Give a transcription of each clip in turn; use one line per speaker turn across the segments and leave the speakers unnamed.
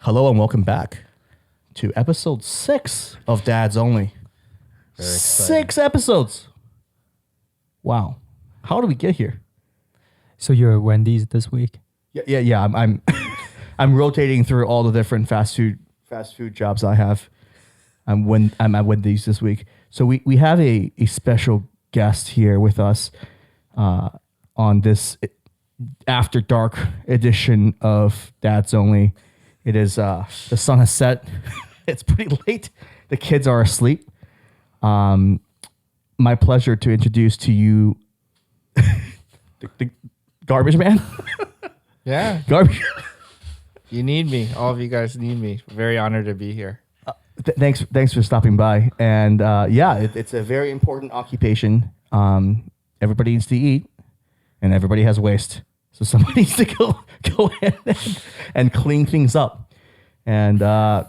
Hello and welcome back to episode 6 of Dads Only.
Very exciting.
6 episodes. Wow. How did we get here?
So you're at Wendy's this week?
Yeah. I'm I'm rotating through all the different fast food jobs I have. I'm at Wendy's this week. So we have a special guest here with us on this after dark edition of Dads Only. It is the sun has set. It's pretty late. The kids are asleep. My pleasure to introduce to you the garbage man.
Yeah.
Garbage.
You need me. All of you guys need me. Very honored to be here.
Thanks for stopping by. And it's a very important occupation. Everybody needs to eat, and everybody has waste. So somebody needs to go in and clean things up. And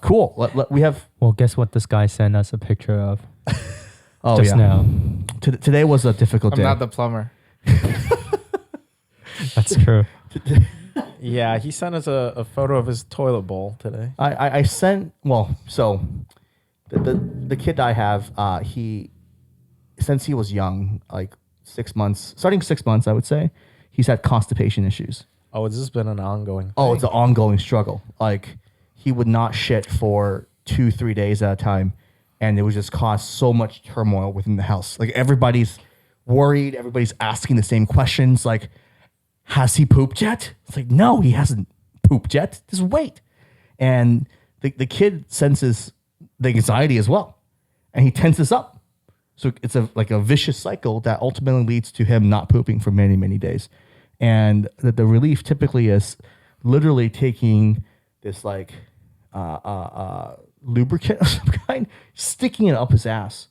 cool. We have.
Well, guess what? This guy sent us a picture of
Oh
just
yeah.
now.
Today was a difficult
I'm
day.
not the plumber.
That's true.
Yeah, he sent us a photo of his toilet bowl today.
I sent. So the kid I have, since he was young, like 6 months, starting 6 months, I would say, he's had constipation issues.
Oh, has this been an ongoing thing?
Oh, it's an ongoing struggle. Like, he would not shit for 2-3 days at a time, and it would just cause so much turmoil within the house. Like, everybody's worried, everybody's asking the same questions, like, has he pooped yet? It's like, no, he hasn't pooped yet. Just wait. And the kid senses the anxiety as well, and he tenses up. So it's a vicious cycle that ultimately leads to him not pooping for many, many days. And the relief typically is literally taking this like lubricant of some kind, sticking it up his ass,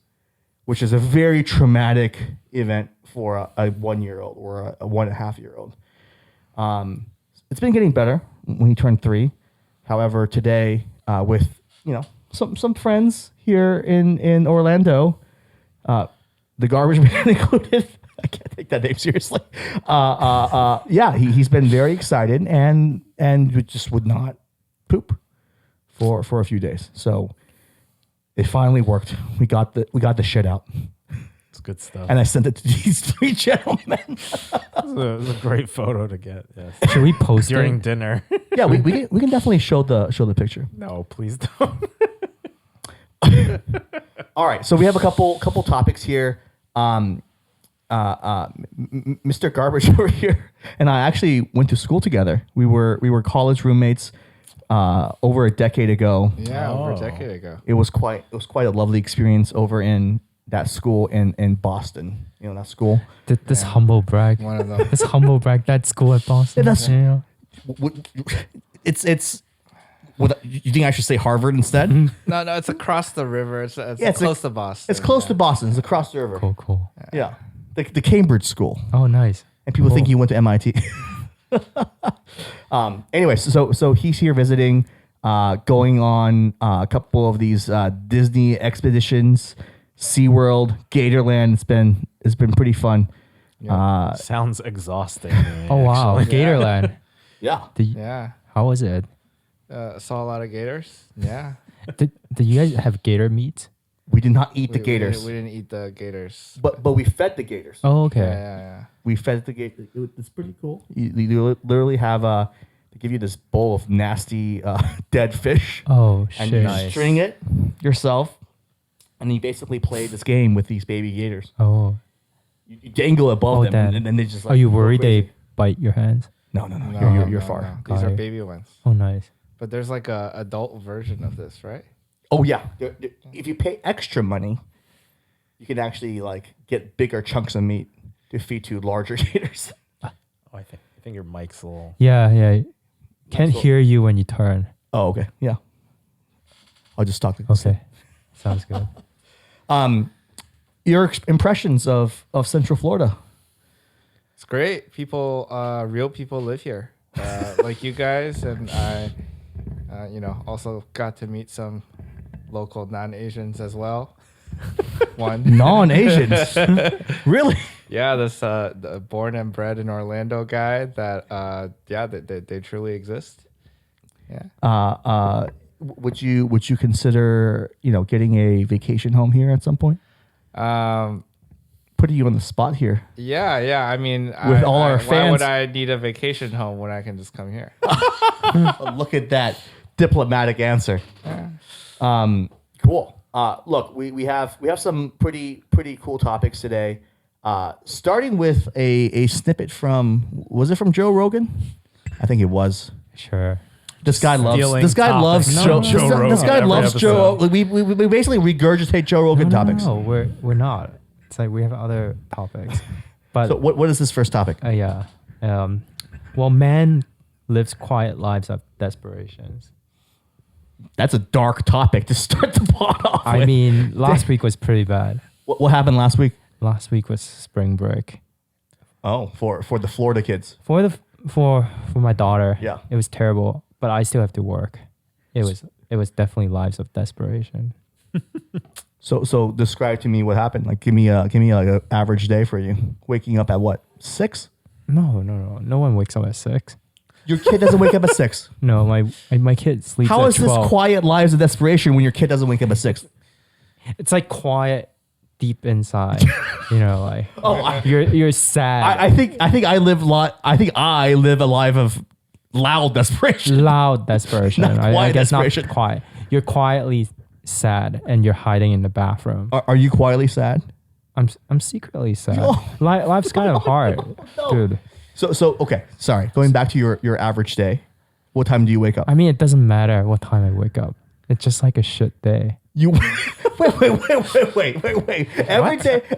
which is a very traumatic event for a 1-year-old or a 1.5-year-old. It's been getting better when he turned 3. However, today with some friends here in Orlando, the garbage man included. I can't take that name seriously. He's been very excited and just would not poop for a few days. So it finally worked. We got the shit out.
It's good stuff.
And I sent it to these 3 gentlemen.
It was a great photo to get. Yes.
Should we post
During
it?
dinner.
Yeah, we can definitely show the picture.
No, please don't.
All right, so we have a couple topics here. Mr. Garbage over here and I actually went to school together. We were college roommates over a decade ago.
Yeah, over a decade ago.
It was quite a lovely experience over in that school in Boston. You know that school.
This humble brag.
One of them.
This humble brag. That school at Boston.
Yeah, that's-
you know?
It's. You think I should say Harvard instead?
No, it's across the river. It's close to Boston.
It's close to Boston. It's across the river.
Cool.
Yeah, the Cambridge school.
Oh, nice.
And people think you went to MIT. Anyway, so he's here visiting, going on a couple of these Disney expeditions, SeaWorld, Gatorland. It's been pretty fun.
Sounds exhausting.
Oh, wow. Gatorland.
Yeah.
Yeah.
How was it?
Saw a lot of gators. Yeah.
Did you guys have gator meat?
We did not eat the gators,
We didn't eat the gators.
but we fed the gators.
Oh, okay.
Yeah.
We fed the gators. It's pretty cool. You literally have they give you this bowl of nasty dead fish,
Oh,
and
shit.
you string it yourself, and you basically play this game with these baby gators.
Oh.
You dangle above
Oh,
them,
damn.
and then they just. Like,
Are you
go
worried
crazy.
they bite your hands?
No.
No,
You're
no,
far.
no.
Got
These are
it.
baby ones.
Oh, nice.
But there's like a adult version of this, right?
Oh yeah. If you pay extra money, you can actually like get bigger chunks of meat to feed to larger gators.
Oh, I think your mic's a little.
Yeah. Can't
So-
hear you when you turn.
Oh, okay. Yeah. I'll just talk like this.
Okay. Sounds good.
Your impressions of Central Florida?
It's great. People, real people live here, like you guys, and I, also got to meet some local non-Asians as well. One.
Non-Asians? Really?
Yeah, this the born and bred in Orlando guy that they truly exist. Yeah.
Would you consider getting a vacation home here at some point? Putting you on the spot here.
Yeah. I mean,
With all our
why
fans-
would I need a vacation home when I can just come here?
Look at that diplomatic answer. Cool. Look, we have some pretty cool topics today. Starting with a snippet was it from Joe Rogan? I think it was.
Sure.
This guy loves
Stealing
Joe.
topics from Joe Rogan
This guy
every
loves Joe.
episode.
We basically regurgitate Joe Rogan topics.
No, we're not. It's like we have other topics. But
So what is this first topic?
yeah. Well, man lives quiet lives of desperations.
That's a dark topic to start the pod off
I
with.
mean, last week was pretty bad.
What happened last week?
Last week was spring break.
Oh, for the Florida kids.
For my daughter.
Yeah.
It was terrible, but I still have to work. It was definitely lives of desperation.
So describe to me what happened. Like give me like an average day for you. Waking up at what? 6?
No. No one wakes up at 6.
Your kid doesn't wake up at 6.
No, my kid sleeps
How
at
is
12.
this quiet lives of desperation when your kid doesn't wake up at 6?
It's like quiet deep inside. Like you're sad.
I think I live a life of loud desperation.
Loud desperation.
Not
I
quiet
guess
desperation.
not quiet. You're quietly sad and you're hiding in the bathroom.
Are you quietly sad?
I'm secretly sad.
Oh.
Life's kind of hard, dude.
So okay, sorry. Going back to your average day, what time do you wake up?
I mean, it doesn't matter what time I wake up. It's just like a shit day.
You wait.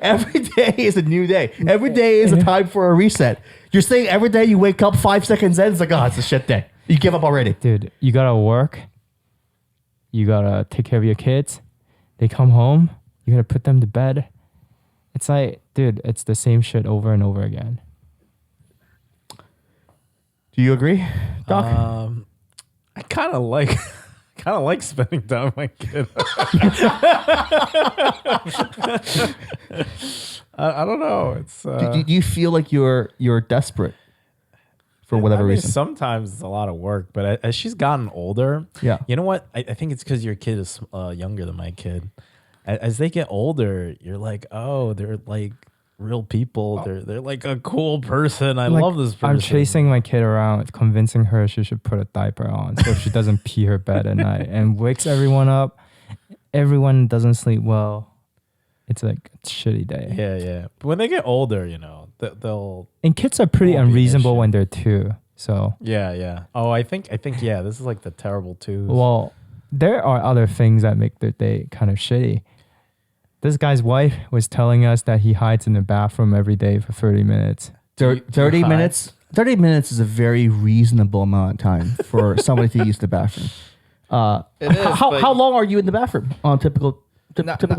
Every day is a new day. Every day is a time for a reset. You're saying every day you wake up 5 seconds in, it's like, oh, it's a shit day. You give up already.
Dude, you gotta work. You gotta take care of your kids. They come home. You gotta put them to bed. It's like, dude, it's the same shit over and over again.
Do you agree, Doc?
I kind of like spending time with my kid. I don't know. It's
do you feel like you're desperate for whatever reason?
Sometimes it's a lot of work, but as she's gotten older,
Yeah.
You know what? I think it's because your kid is younger than my kid. As they get older, you're like, oh, they're like real people. They're like a cool person. I
Like,
love this person.
I'm chasing my kid around, convincing her she should put a diaper on so she doesn't pee her bed at night, and wakes everyone up. Everyone doesn't sleep well. It's like a shitty day.
Yeah. But when they get older, they'll.
And kids are pretty
Won't be an
unreasonable
issue.
when they're 2. So,
Yeah. Oh, I think. Yeah. This is like the terrible twos.
well, there are other things that make their day kind of shitty. This guy's wife was telling us that he hides in the bathroom every day for 30 minutes.
30 minutes. 30 minutes is a very reasonable amount of time for somebody to use the bathroom.
It is, but
How long are you in the bathroom on a typical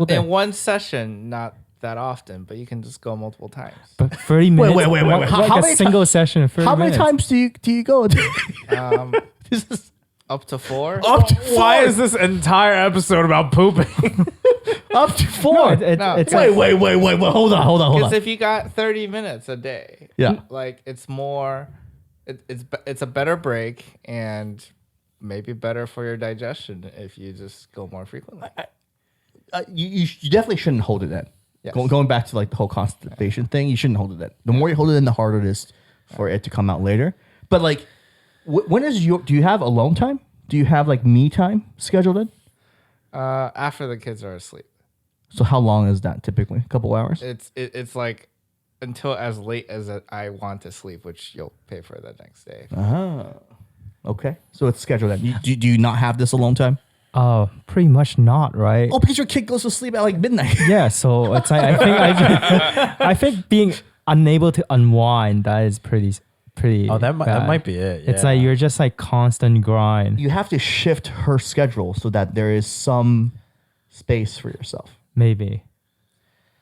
day?
in one session, not that often, but you can just go multiple times.
But 30 minutes?
wait.
Like
How
a
many
single session of 30
How many
minutes.
times do you go? This is
Up to 4.
up to
Why
4.
is this entire episode about pooping?
Up to 4?
No,
No.
it's
wait,
like,
wait. Hold on.
Because if you got 30 minutes a day,
Yeah.
like it's more, it's a better break and maybe better for your digestion if you just go more frequently.
You definitely shouldn't hold it in.
Yes.
Going back to like the whole constipation thing, you shouldn't hold it in. The more you hold it in, the harder it is for it to come out later. But like, when is do you have alone time? Do you have like me time scheduled in?
After the kids are asleep,
So how long is that typically? A couple hours?
it's like until as late as I want to sleep, which you'll pay for the next day.
Okay. So it's scheduled in. Do you not have this alone time?
pretty much not, right?
Oh, because your kid goes to sleep at like midnight.
Yeah, so it's like, I think being unable to unwind, that is pretty
Oh, that
bad.
might be it.
It's
yeah.
like you're just like constant grind.
You have to shift her schedule so that there is some space for yourself.
Maybe.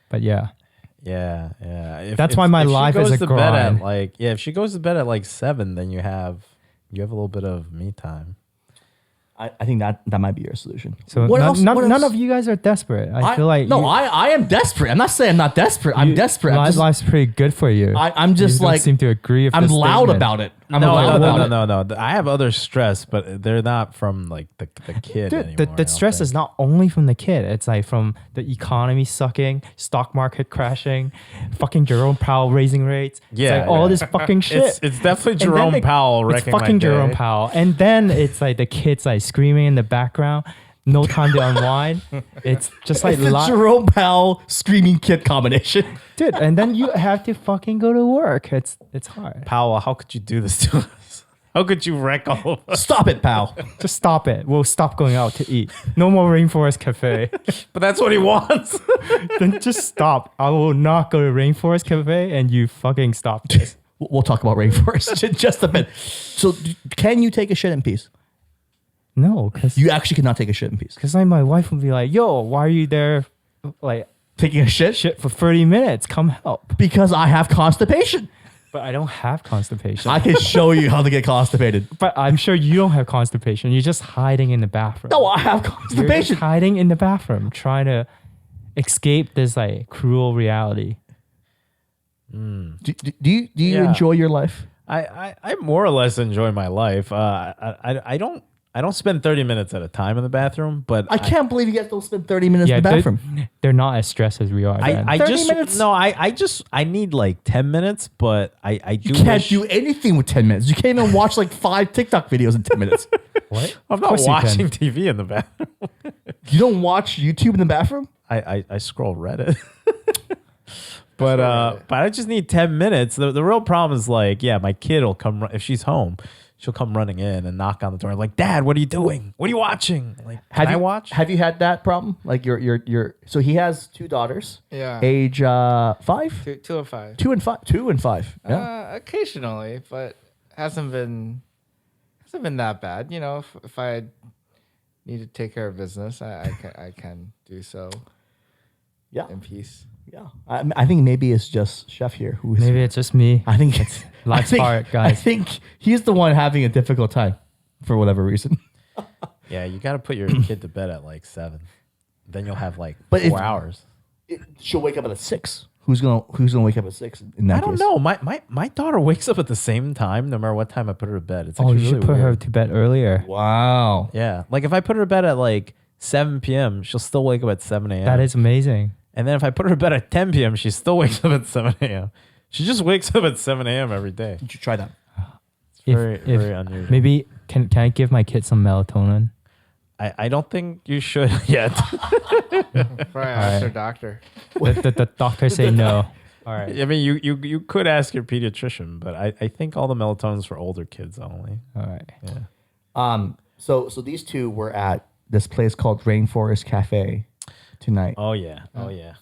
But yeah.
Yeah.
That's why my
if she
life is
goes
a
to bed at
grind.
if she goes to bed at like 7, then you have a little bit of me time.
I think that might be your solution.
So
What else? What
none
else?
of you guys are desperate. I feel like
I am desperate. I'm not saying I'm not desperate. I'm desperate.
Life's pretty good for you.
I'm just
You don't
like
seem to agree with
I'm
this
loud
statement.
about it. I'm
No,
loud about it.
no. I have other stress, but they're not from like the kid
Dude,
anymore.
the
I don't
stress
think.
is not only from the kid. It's like from the economy sucking, stock market crashing, fucking Jerome Powell raising rates. It's
Yeah,
like all
yeah.
this fucking shit.
It's definitely
And then
Jerome Powell
It's
wrecking my
fucking Jerome
day.
Powell. And then it's like the kids like screaming in the background. No time to unwind. It's just like
It's the Jerome Powell screaming kid combination.
dude. And then you have to fucking go to work. It's hard.
Powell, how could you do this to us? How could you wreck all of us?
Stop it, pal.
Just stop it. We'll stop going out to eat. No more Rainforest Cafe.
But that's what he wants.
Then just stop. I will not go to Rainforest Cafe and you fucking stop this.
We'll talk about rainforest in just a bit. So, can you take a shit in peace?
No, because
You actually cannot take a shit in peace.
like my wife would be like, yo, why are you there like
Taking a shit?
shit for 30 minutes? Come help.
Because I have constipation.
But I don't have constipation.
I can show you how to get constipated.
but I'm sure you don't have constipation. You're just hiding in the bathroom.
No, I have
You're
constipation.
just hiding in the bathroom trying to escape this like cruel reality.
Do you
Yeah.
enjoy your life?
I more or less enjoy my life. I don't spend 30 minutes at a time in the bathroom, but
I can't believe you guys don't spend 30 minutes in the
they're-
bathroom.
They're not as stressed as we are. then.
I
30
just
minutes?
no, I need like 10 minutes, but I do
You can't
wish,
do anything with 10 minutes. You can't even watch like 5 TikTok videos in 10 minutes.
what?
I'm
Of
not
course you can.
watching TV in the bathroom.
You don't watch YouTube in the bathroom?
I scroll Reddit. But I just need 10 minutes. The real problem is like, yeah, my kid will come if she's home, she'll come running in and knock on the door like, "Dad, what are you doing? What are you watching?" Like, can I watch?
Have you had that problem? Like your so he has 2 daughters.
Yeah.
Age 5?
2 and 5.
2 and 5. 2 and 5. Yeah.
Occasionally, but hasn't been that bad. You know, if I need to take care of business, I can do so
Yeah.
in peace.
Yeah. I think maybe it's just Chef here who is
Maybe it's just me.
I think
life's hard,
I
guys.
think he's the one having a difficult time for whatever reason.
Yeah, you got to put your kid to bed at like 7. Then you'll have like
But
4
if-
hours.
She'll wake up at 6. Who's gonna wake up at 6 in that
I don't
case?
know. My daughter wakes up at the same time no matter what time I put her to bed. It's
Oh,
actually
you should
really
put her
weird.
to bed earlier.
Wow.
Yeah, like if I put her to bed at like 7 p.m., she'll still wake up at 7 a.m.
That is amazing.
And then if I put her to bed at 10 p.m., she still wakes up at 7 a.m. She just wakes up at 7 a.m. every day.
You should try that.
It's very unusual.
Maybe can I give my kid some melatonin?
I don't think you should yet.
Probably ask her doctor.
The doctor say no. All right.
I mean, you could ask your pediatrician, but I think all the melatonin's for older kids only.
All right.
Yeah.
So these two were at this place called Rainforest Cafe tonight.
Oh yeah. Oh yeah.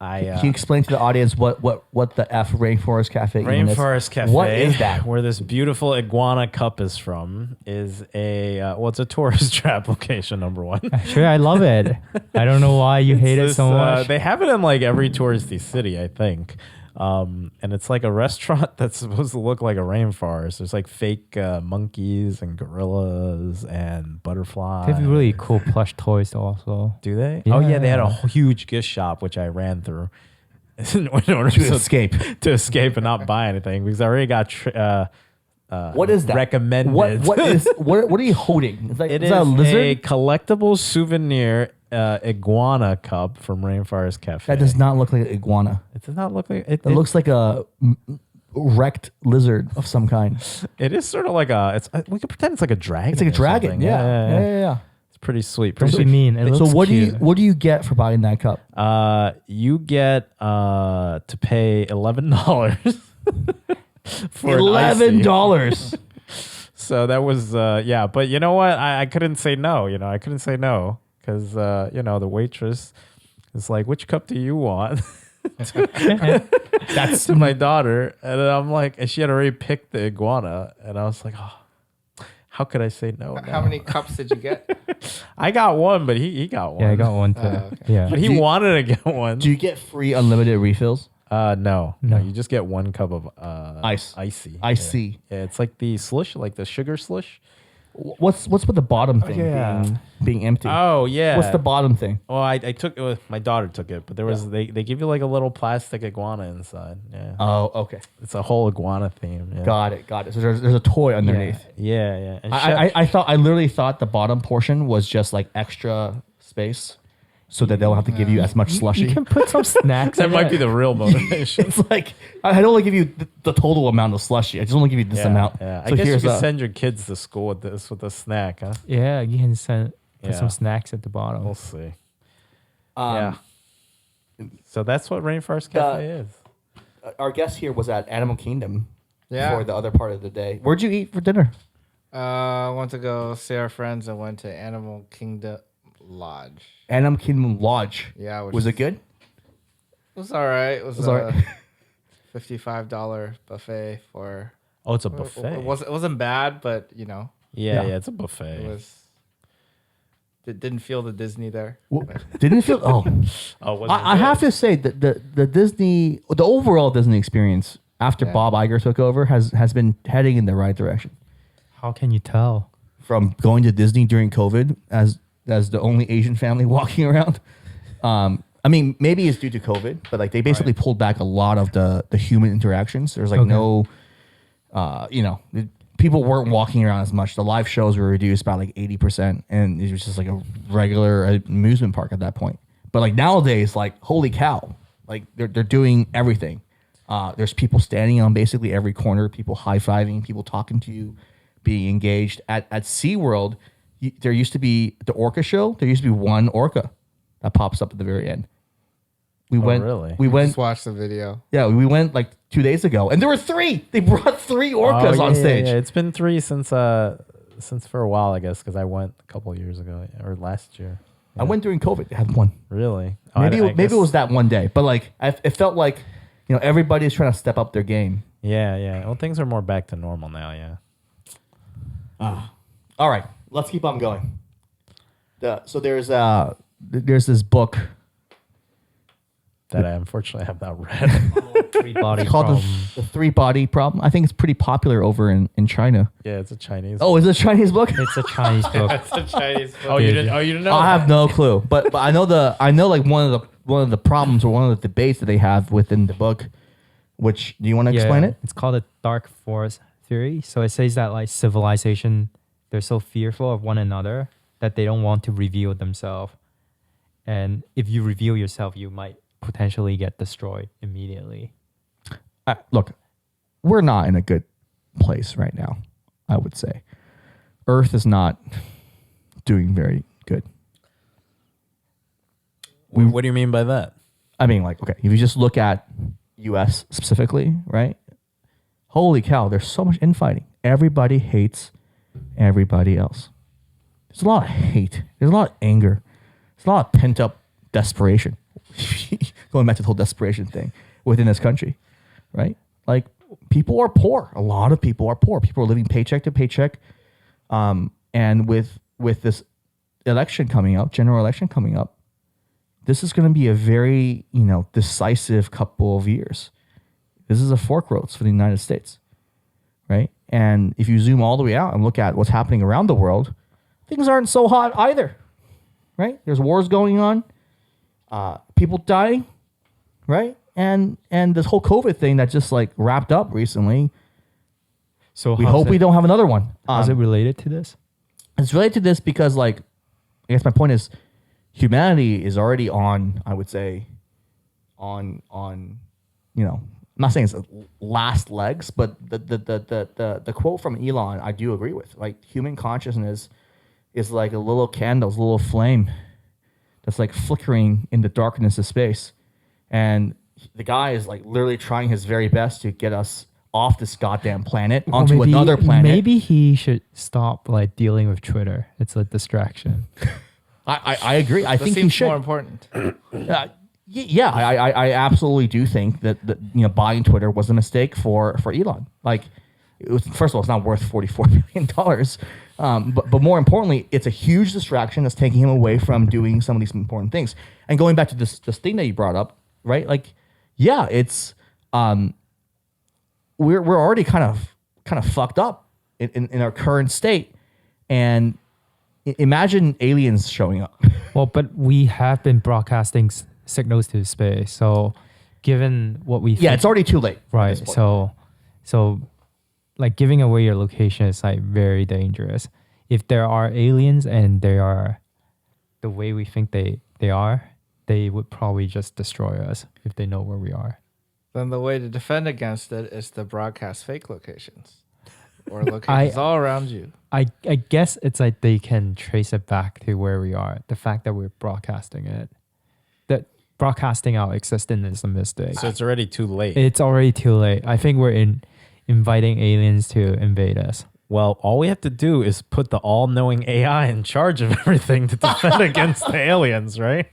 Can you explain to the audience what the F Rainforest Cafe even is?
Rainforest Cafe.
What is that?
Where this beautiful iguana cup is from is it's a tourist trap location, number one.
Sure, I love it. I don't know why you hate it so much.
They have it in like every touristy city, I think. And it's like a restaurant that's supposed to look like a rainforest. There's like fake monkeys and gorillas and butterflies.
They have really cool plush toys also.
Do they? Oh yeah, they had a
Yeah.
huge gift shop which I ran through in order
To escape.
to escape and not buy anything because I already got
What is that?
recommended.
What are you holding? It's like,
It
is
is
that a lizard?
a collectible souvenir iguana cup from Rainforest Cafe.
That does not look like an iguana.
It does not look like it.
It looks like a wrecked lizard of some kind.
It is sort of like we could pretend it's like a dragon.
It's like a
or
dragon.
something.
Yeah.
It's pretty sweet.
Don't
Pretty
be
sweet.
mean. It
So
looks
what
cute.
do you get for buying that cup?
You get to pay $11 for an icy.
$11.
So that was but you know what? I couldn't say no. I couldn't say no because the waitress is like, "Which cup do you want?" That's to my daughter, and then I'm like, and she had already picked the iguana, and I was like, "Oh, how could I say no?"
How many cups did you get?
I got one, but he got one.
Yeah, I got one too.
Okay.
Yeah.
But he wanted to get one.
Do you get free unlimited refills?
No, you just get one cup of
Ice.
icy.
I see.
Yeah, it's like the slush, like the sugar slush.
What's with the bottom thing being empty?
Oh yeah.
What's the bottom thing?
Well, I took it. My daughter took it, but there was they give you like a little plastic iguana inside. Yeah.
Oh, okay.
It's a whole iguana theme. Yeah.
Got it. So there's a toy underneath.
Yeah. And
I literally thought the bottom portion was just like extra space, so that they don't have to give you as much slushy.
You can put some snacks.
that
in
might
it.
be the real motivation.
It's like I only give you the total amount of slushy. I just only give you this amount.
Yeah.
So
I guess you
here's
could send your kids to school with this with a snack, huh?
Yeah, you can put
Yeah.
some snacks at the bottom.
We'll see.
um,
So that's what Rainforest Cafe is.
Our guest here was at Animal Kingdom
Yeah.
for the other part of the day. Where'd you eat for dinner?
Went to go see our friends and went to Animal Kingdom Lodge.
Animal Kingdom Lodge.
Yeah,
Was it good?
It was all right. It was
all
a
right.
$55 buffet for.
Oh, it's a buffet.
It wasn't bad, but
Yeah.
yeah, it's a buffet.
it was. It didn't feel the Disney there.
Didn't it feel? Oh,
Oh,
I have to say that the Disney, the overall Disney experience after
Yeah.
Bob Iger took over has been heading in the right direction.
How can you tell?
From going to Disney during COVID as the only Asian family walking around. I mean, maybe it's due to COVID, but like they basically pulled back a lot of the human interactions. There's like no, people weren't walking around as much. The live shows were reduced by like 80%, and it was just like a regular amusement park at that point. But like nowadays, like holy cow, like they're doing everything. There's people standing on basically every corner, people high-fiving, people talking to you, being engaged. At SeaWorld, there used to be the orca show. There used to be one orca that pops up at the very end. We went.
really?
We went.
Just watched the video.
Yeah, we went like 2 days ago, and there were 3. They brought 3 orcas on stage.
Yeah. It's been 3 since for a while, I guess, because I went a couple of years ago or last year.
I went during COVID. They had one.
Really? Oh,
Maybe
I
maybe
guess-
it was that one day, but like it felt like everybody's trying to step up their game.
Yeah. Well, things are more back to normal now. Yeah.
All right, let's keep on going. So there's this book
That I unfortunately have not read.
Three body
called
problem.
the 3-Body Problem. I think it's pretty popular over in China.
Yeah, it's a Chinese.
Oh, is it a Chinese book?
It's a Chinese book.
It's a Chinese.
Oh, you didn't. Oh, you didn't know.
I have no clue, but I know like one of the problems or one of the debates that they have within the book. Which do you want to explain it?
It's called the dark forest theory. So it says that like civilization, they're so fearful of one another that they don't want to reveal themselves. And if you reveal yourself, you might potentially get destroyed immediately.
Look, we're not in a good place right now, I would say. Earth is not doing very good.
What do you mean by that?
I mean, like, okay, if you just look at U.S. specifically, right? Holy cow, there's so much infighting. Everybody hates everybody else. There's a lot of hate. There's a lot of anger. There's a lot of pent-up desperation. Going back to the whole desperation thing within this country, right? Like, people are poor. A lot of people are poor. People are living paycheck to paycheck. And with this election coming up, general election coming up, this is going to be a very, decisive couple of years. This is a forkroads for the United States, right? And if you zoom all the way out and look at what's happening around the world, things aren't so hot either, right? There's wars going on, people dying, right? And this whole COVID thing that just like wrapped up recently.
So
We hope we don't have another one.
How's it related to this?
It's related to this because, like, I guess my point is, humanity is already on, I would say, I'm not saying it's last legs, but the quote from Elon, I do agree with. Like, human consciousness is like a little candle, a little flame that's like flickering in the darkness of space. And the guy is like literally trying his very best to get us off this goddamn planet onto another planet.
Maybe he should stop like dealing with Twitter. It's a distraction.
I agree. I
That
think he
seems
should.
more important.
Yeah, I absolutely do think that buying Twitter was a mistake for Elon. Like, it was, first of all, it's not worth $44 million. But more importantly, it's a huge distraction that's taking him away from doing some of these important things. And going back to this thing that you brought up, right? Like, yeah, it's we're already kind of fucked up in our current state. And imagine aliens showing up.
Well, but we have been broadcasting signals to space. So, given what we
Yeah, it's already too late. at
right.
this point.
So, like giving away your location is like very dangerous. If there are aliens and they are the way we think they are, they would probably just destroy us if they know where we are.
Then the way to defend against it is to broadcast fake locations or locations all around you.
I guess it's like they can trace it back to where we are. The fact that we're broadcasting it, that broadcasting our existence is a mistake.
So it's already too late.
It's already too late. I think we're inviting aliens to invade us.
Well, all we have to do is put the all-knowing AI in charge of everything to defend against the aliens, right?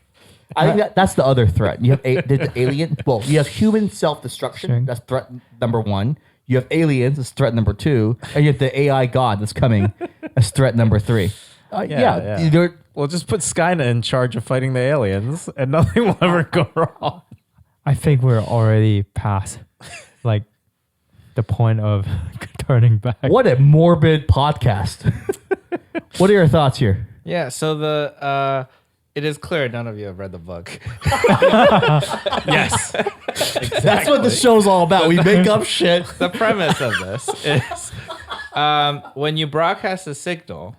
I think that's the other threat. You have the alien. Well, you have human self-destruction.
Sure.
That's threat number one. You have aliens. That's threat number two. And you have the AI god that's coming as threat number three.
Yeah. We'll just put Skynet in charge of fighting the aliens, and nothing will ever go wrong.
I think we're already past like the point of turning back.
What a morbid podcast. What are your thoughts here?
Yeah, so it is clear none of you have read the book.
Yes.
That's what the show's all about. We make up shit.
The premise of this is when you broadcast a signal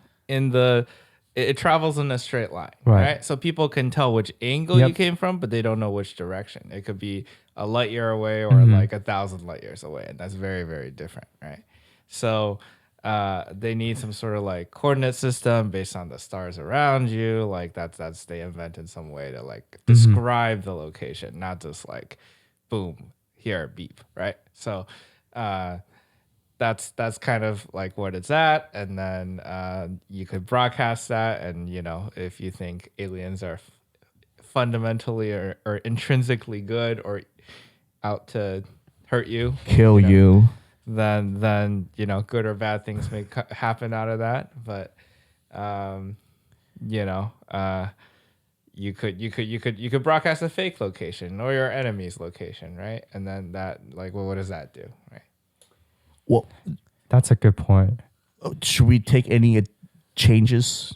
it travels in a straight line, right? So people can tell which angle you came from, but they don't know which direction. It could be a light year away or like 1,000 light years away, and that's very, very different, right? So they need some sort of like coordinate system based on the stars around you. Like that's they invented some way to like describe the location, not just like boom, here, beep, right? So that's kind of like what it's at, and then you could broadcast that, and you know, if you think aliens are fundamentally or intrinsically good or out to hurt you,
Kill you.
then you know, good or bad things may happen out of that. But you know, you could broadcast a fake location or your enemy's location, right? And then that, like, well, what does that do, right?
Well,
That's a good point.
should we take any changes?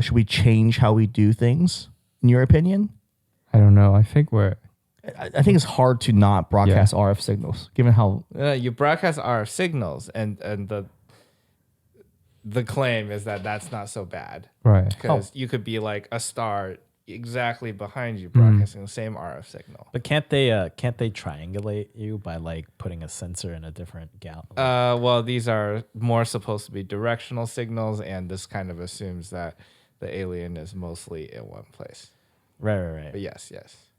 Should we change how we do things, in your opinion?
I don't know. I think we're
I think it's hard to not broadcast RF signals, given how
You broadcast RF signals, and the claim is that that's not so bad,
right.
because you could be like a star exactly behind you broadcasting the same RF signal.
But can't they triangulate you by like putting a sensor in a different galaxy?
Well, these are more supposed to be directional signals, and this kind of assumes that the alien is mostly in one place.
Right.
But yes.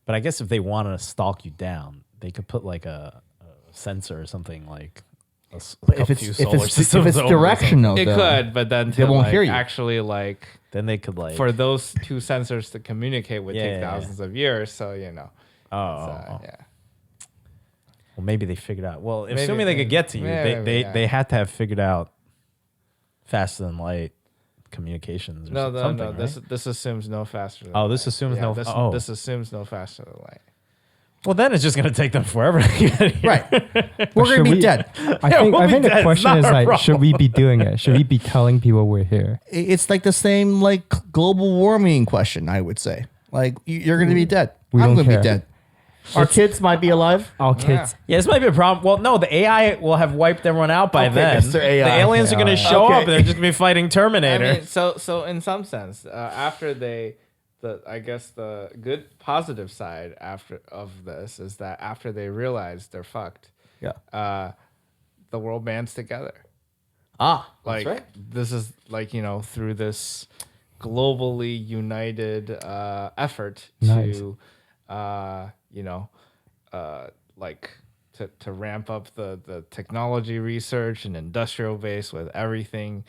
But I guess if they wanted to stalk you down, they could put like a sensor or something like.
But if it's directional,
It
though,
could, but then
they won't hear you.
actually like
then they could like
for those two sensors to communicate would take
Yeah.
thousands of years. So you know,
Oh.
yeah.
Well, maybe they figured out. Well,
Maybe-
assuming they could get to you,
maybe,
they had to have figured out faster than light communications. Or
No.
something, right?
This assumes no faster. Than
Oh, this
light.
assumes no-
This,
oh.
this assumes no faster than light.
Well, then it's just gonna take them forever to get here.
right? We're gonna
Should
be
we-
dead.
I
we'll
think
be
the
dead. It's
question
not
is
our
like,
problem.
should we be doing it? Should we be telling people we're here?
It's like the same like global warming question. I would say, like you're gonna be dead.
We
I'm
don't
gonna
care.
be dead. Our kids might be alive.
Our kids.
Yeah, this might be a problem. Well, no, the AI will have wiped everyone out by
Okay,
then.
Mr. AI.
The aliens are going to show
Okay.
up and they're just going to be fighting Terminator.
I mean, so in some sense, after I guess the good positive side of this is that after they realize they're fucked,
Yeah.
the world bands together.
That's right.
This is like, you know, through this globally united effort
Nice.
to you know, like to ramp up the technology research and industrial base with everything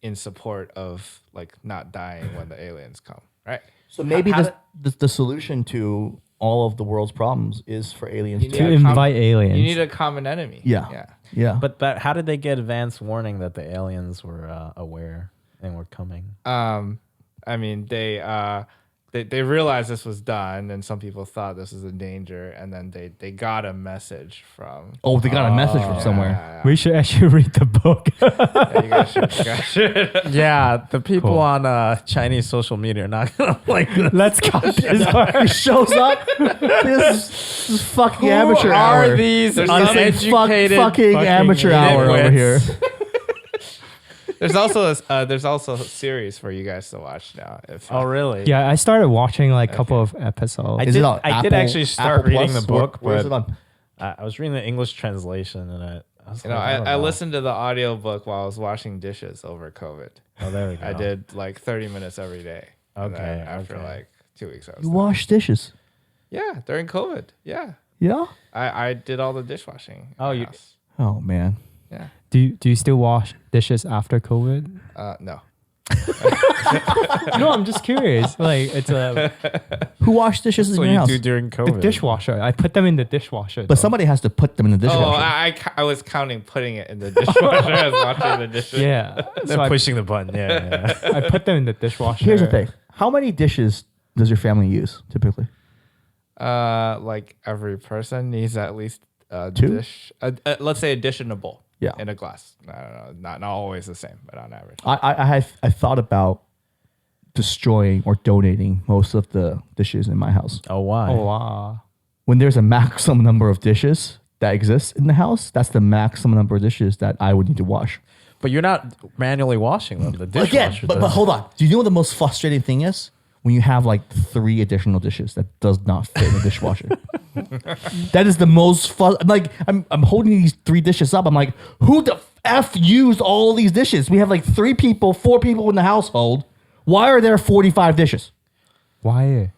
in support of like not dying when the aliens come, right?
So maybe
How
the solution to all of the world's problems is for aliens
You
to
To
Yeah,
invite aliens.
You need a common enemy.
Yeah.
But how did they get advance warning that the aliens were aware and were coming?
I mean, they they realized this was done, and some people thought this was a danger, and then they got a message from.
Oh, they got a message from somewhere.
Yeah,
We should actually read the book.
yeah, you guys should.
Yeah, the people
Cool.
on Chinese social media are not gonna like this.
Let's cut this
He
part.
shows up. This is fucking
Who
amateur
are
hour.
these
There's
uneducated
fucking amateur hour over
nitwits?
here.
There's also a series for you guys to watch now. If
Oh, really?
Yeah, I started watching like a couple of episodes.
I
Is
did,
it on
I did
Apple-
actually start
Apple
reading
Plus?
the book,
Where is it
but
on?
I was reading the English translation, and I was
you know,
like,
I
don't know.
listened to the audiobook while I was washing dishes over COVID.
Oh, there we go.
I did like 30 minutes every day. And
Okay,
then after
okay.
like 2 weeks, I was
You
done.
wash dishes.
Yeah, during COVID. Yeah,
Yeah.
I did all the dishwashing. in
Oh,
my
you-
house.
Oh man.
Yeah.
Do you still wash dishes after COVID?
No.
No, I'm just curious. Like it's a
Who washed dishes
That's
in
what
your
you
house?
do during
the
COVID.
dishwasher. I put them in the dishwasher.
But
though.
somebody has to put them in the dishwasher.
Oh, I was counting putting it in the dishwasher. I was washing the dishes.
Yeah.
Then
So
pushing the button. Yeah, yeah.
I put them in the dishwasher.
Here's the thing. How many dishes does your family use typically?
Like every person needs at least a
Two?
dish. Let's say a dish in a bowl.
Yeah.
In a glass. I don't know. Not always the same, but on average.
I thought about destroying or donating most of the dishes in my house.
Oh, why?
Oh wow.
When there's a maximum number of dishes that exists in the house, that's the maximum number of dishes that I would need to wash.
But you're not manually washing them. The dishwasher
Again, but
does.
hold on. Do you know what the most frustrating thing is? When you have like 3 additional dishes that does not fit in the dishwasher. That is the most fun. Like I'm holding these 3 dishes up. I'm like, who the f used all these dishes? We have like 3 people, 4 people in the household. Why are there 45 dishes?
Why?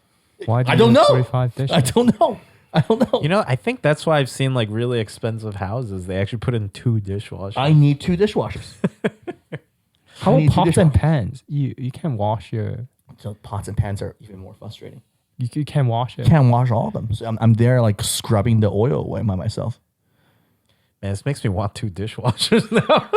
Why? Do
I
you
don't
need
know.
45 dishes?
I don't know. I don't know.
You know, I think that's why I've seen like really expensive houses. They actually put in 2 dishwashers.
I need 2 dishwashers.
How
I need
about
two
pots and
dishwashers.
pans? You can wash your.
So pots and pans are even more frustrating.
You can wash it.
Can't wash all of them. So I'm there like scrubbing the oil away by myself.
Man, this makes me want 2 dishwashers now.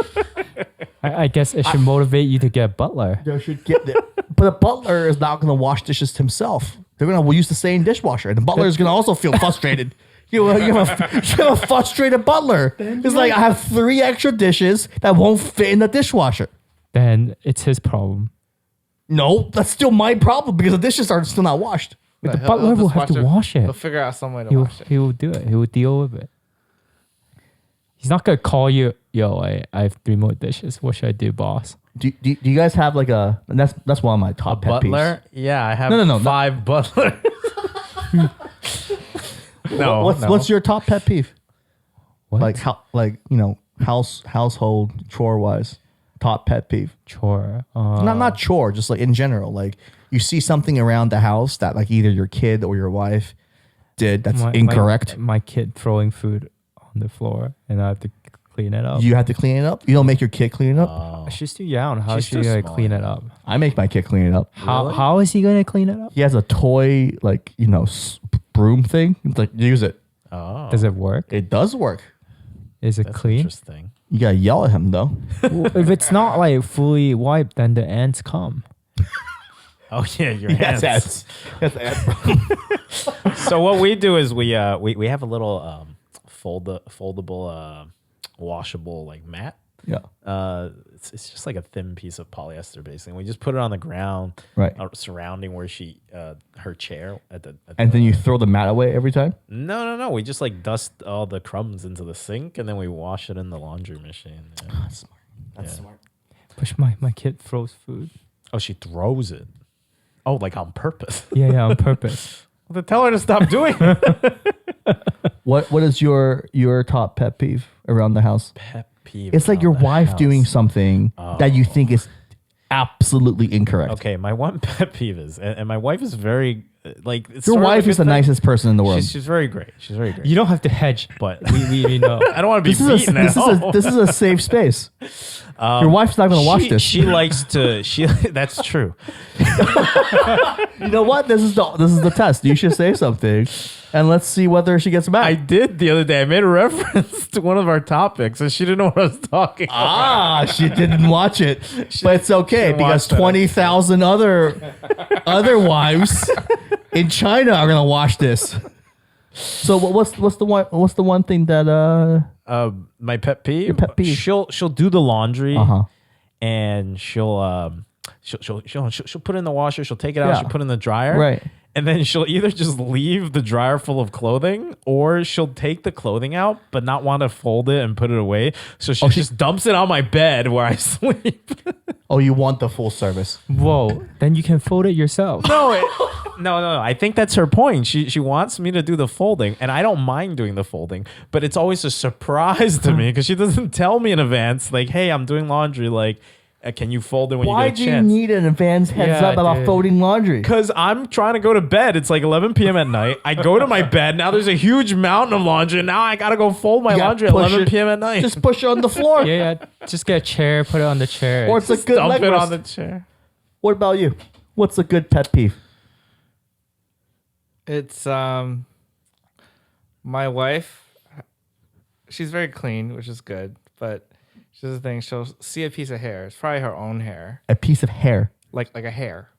I guess it should motivate you to get a butler.
There should get there. But a butler is not going to wash dishes himself. They're going to use the same dishwasher. And the butler is going to also feel frustrated. You have a frustrated butler. It's like, I have 3 extra dishes that won't fit in the dishwasher.
Then it's his problem.
No, that's still my problem because the dishes are still not washed.
But the
He'll
butler will
just
have to wash
He'll
it.
figure out some way to
He will,
wash it.
he will do it. He will deal with it. He's not gonna call you. Yo, I have 3 more dishes. What should I do, boss?
Do you guys have like a, and that's one of my top pet
Butler? Yeah, I have
No,
5 butlers.
peeves.
No,
What's your top pet peeve?
What?
Like how, like, you know, household chore wise, top pet peeve.
chore?
Not chore, just like in general. Like you see something around the house that like either your kid or your wife did that's incorrect.
My kid throwing food on the floor, and I have to clean it up.
You have to clean it up. You don't make your kid clean it up.
She's too young. How is
She's
she
too
gonna
small,
clean it
yeah.
up?
I make my kid clean it up.
How is he gonna clean it up?
He has a toy like, you know, broom thing. It's like, use it.
Oh,
Does it work?
It does work.
Is it
that's
clean?
interesting.
You gotta yell at him though.
Well, if it's not like fully wiped, then the ants come.
Oh yeah, your hands.
Yes.
So what we do is we have a little foldable washable like mat.
Yeah.
It's just like a thin piece of polyester basically. We just put it on the ground,
Right.
surrounding where she her chair at
And then you throw the mat away every time.
No. We just like dust all the crumbs into the sink and then we wash it in the laundry machine. Yeah.
That's smart. That's
Yeah.
smart.
Push my kid throws food.
Oh, she throws it. Oh, like on purpose.
Yeah, on purpose.
Well, then tell her to stop doing it.
What is your top pet peeve around the house?
Pet peeve.
It's like your
around the
wife
house.
doing something that you think is absolutely incorrect.
Okay, my one pet peeve is, and my wife is very like. It's
Your
sort of
wife
a
is
good
the
thing.
nicest person in the world.
She's very great. She's very great.
You don't have to hedge,
But
we know.
I don't want to be
This is
beaten
a,
at
this is
home.
a this is a safe space. Your wife's not going to watch this.
She likes to. That's true.
You know what? This is the test. You should say something, and let's see whether she gets
I
back.
did the other day. I made a reference to one of our topics, and she didn't know what I was talking about.
She didn't watch it, but it's okay
didn't
because
watch that
20,000 other wives in China are gonna watch this. So what's the one thing that
My pet peeve.
Your pet peeve.
She'll do the laundry,
Uh-huh.
and she'll put it in the washer. She'll take it out.
Yeah.
She'll put it in the dryer.
Right.
And then she'll either just leave the dryer full of clothing, or she'll take the clothing out but not want to fold it and put it away. So she just dumps it on my bed where I sleep.
Oh, you want the full service?
Whoa, then you can fold it yourself.
No. I think that's her point. She wants me to do the folding, and I don't mind doing the folding, but it's always a surprise to me because she doesn't tell me in advance, like, hey, I'm doing laundry. Like, can you fold it when
Why
you get a
do you
chance?
need an advance heads
Yeah,
up about
dude.
folding laundry?
Because I'm trying to go to bed. It's like 11 p.m. at night. I go to my bed. Now there's a huge mountain of laundry. And now I got to go fold my
You gotta
laundry at
push
11
it.
p.m. at night.
Just push it on the floor.
Yeah, just get a chair, put it on the chair.
Or it's a good
dump
leg
it
rest.
on the chair.
What about you? What's a good pet peeve?
It's my wife. She's very clean, which is good, but she does the thing. She'll see a piece of hair. It's probably her own hair,
A piece of hair.
like a hair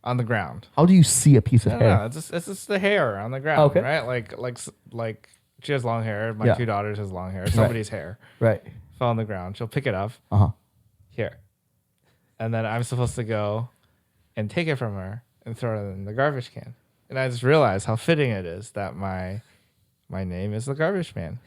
on the ground.
How do you see a piece of
I
hair?
don't know. It's just the hair on the ground,
Okay.
right? Like she has long hair. My
Yeah.
2 daughters has long hair. Somebody's hair
Right.
fell on the ground. She'll pick it up
Uh-huh.
here, and then I'm supposed to go and take it from her and throw it in the garbage can. And I just realized how fitting it is that my name is the garbage man.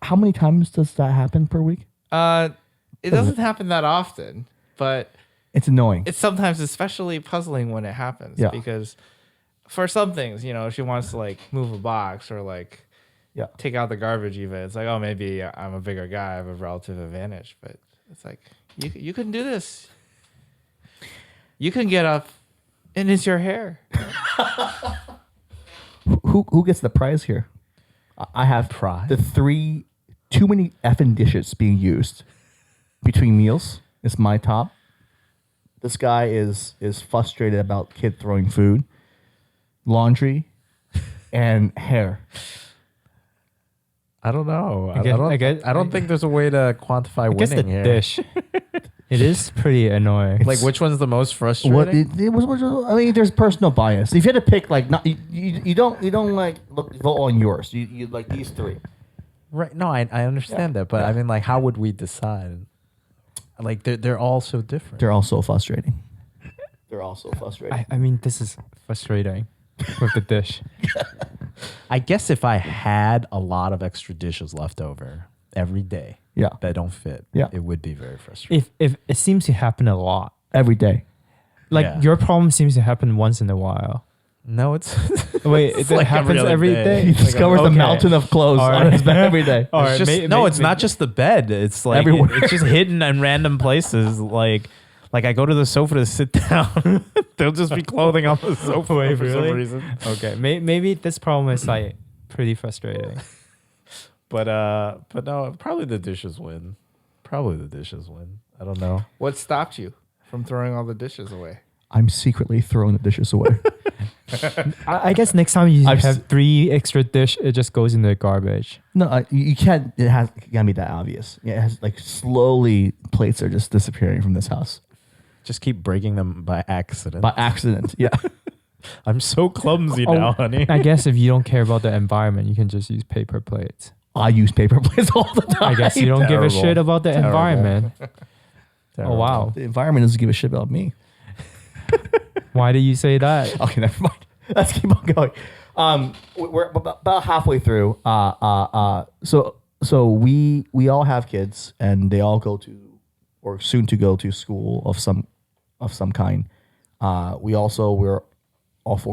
How many times does that happen per week?
It doesn't happen that often, but
It's annoying.
it's sometimes especially puzzling when it happens.
Yeah.
Because for some things, she wants to like move a box or like
Yeah.
take out the garbage even. It's like, oh, maybe I'm a bigger guy. I have a relative advantage. But it's like, you can do this. You can get up and it's your hair.
Who gets the prize here? I have
Prize?
the too many effing dishes being used between meals. It's my top. This guy is frustrated about kid throwing food, laundry, and hair.
I don't know.
I
I don't think there's a way to quantify
I guess the
winning here.
dish. It is pretty annoying.
Like, which one's the most frustrating?
What it was? I mean, there's personal bias. If you had to pick, like, not you don't like vote on yours. You like these three.
Right. No, I understand that, but I mean, like, how would we decide? Like, they're all so different.
They're all so frustrating. They're all so frustrating.
I mean, this is frustrating with the dish.
I guess if I had a lot of extra dishes left over every day
Yeah.
that don't fit,
Yeah.
it would be very frustrating.
If it seems to happen a lot.
Every day.
Like
Yeah.
your problem seems to happen once in a while.
No, it's
Wait,
It's
it
like
happens
every
every
other
day.
He discovers the
Okay.
mountain of clothes
All
on
right.
his bed every day.
All
it's
right,
just, it's not just the bed. It's like
Everywhere.
it's just hidden in random places. Like I go to the sofa to sit down. There'll just be clothing on the sofa
Wait,
for
really?
some reason.
Okay, maybe this problem is like pretty frustrating.
But no, probably the dishes win. Probably the dishes win. I don't know.
What stopped you from throwing all the dishes away?
I'm secretly throwing the dishes away.
I guess next time you
I've
have 3 extra dish, it just goes in the garbage.
No, you can't. It can't be that obvious. Yeah, it has like slowly plates are just disappearing from this house
Just keep breaking them by accident.
by accident. Yeah.
I'm so clumsy now, honey.
I guess if you don't care about the environment, you can just use paper plates.
I use paper plates all the time.
I guess you don't give a
Terrible.
shit about the
Terrible.
environment. Oh
Terrible.
wow.
The environment doesn't give a shit about me.
Why do you say that?
Okay, never mind. Let's keep on going. We're about halfway through. So we all have kids, and they all go to, or soon to go to, school of some kind. We're all 4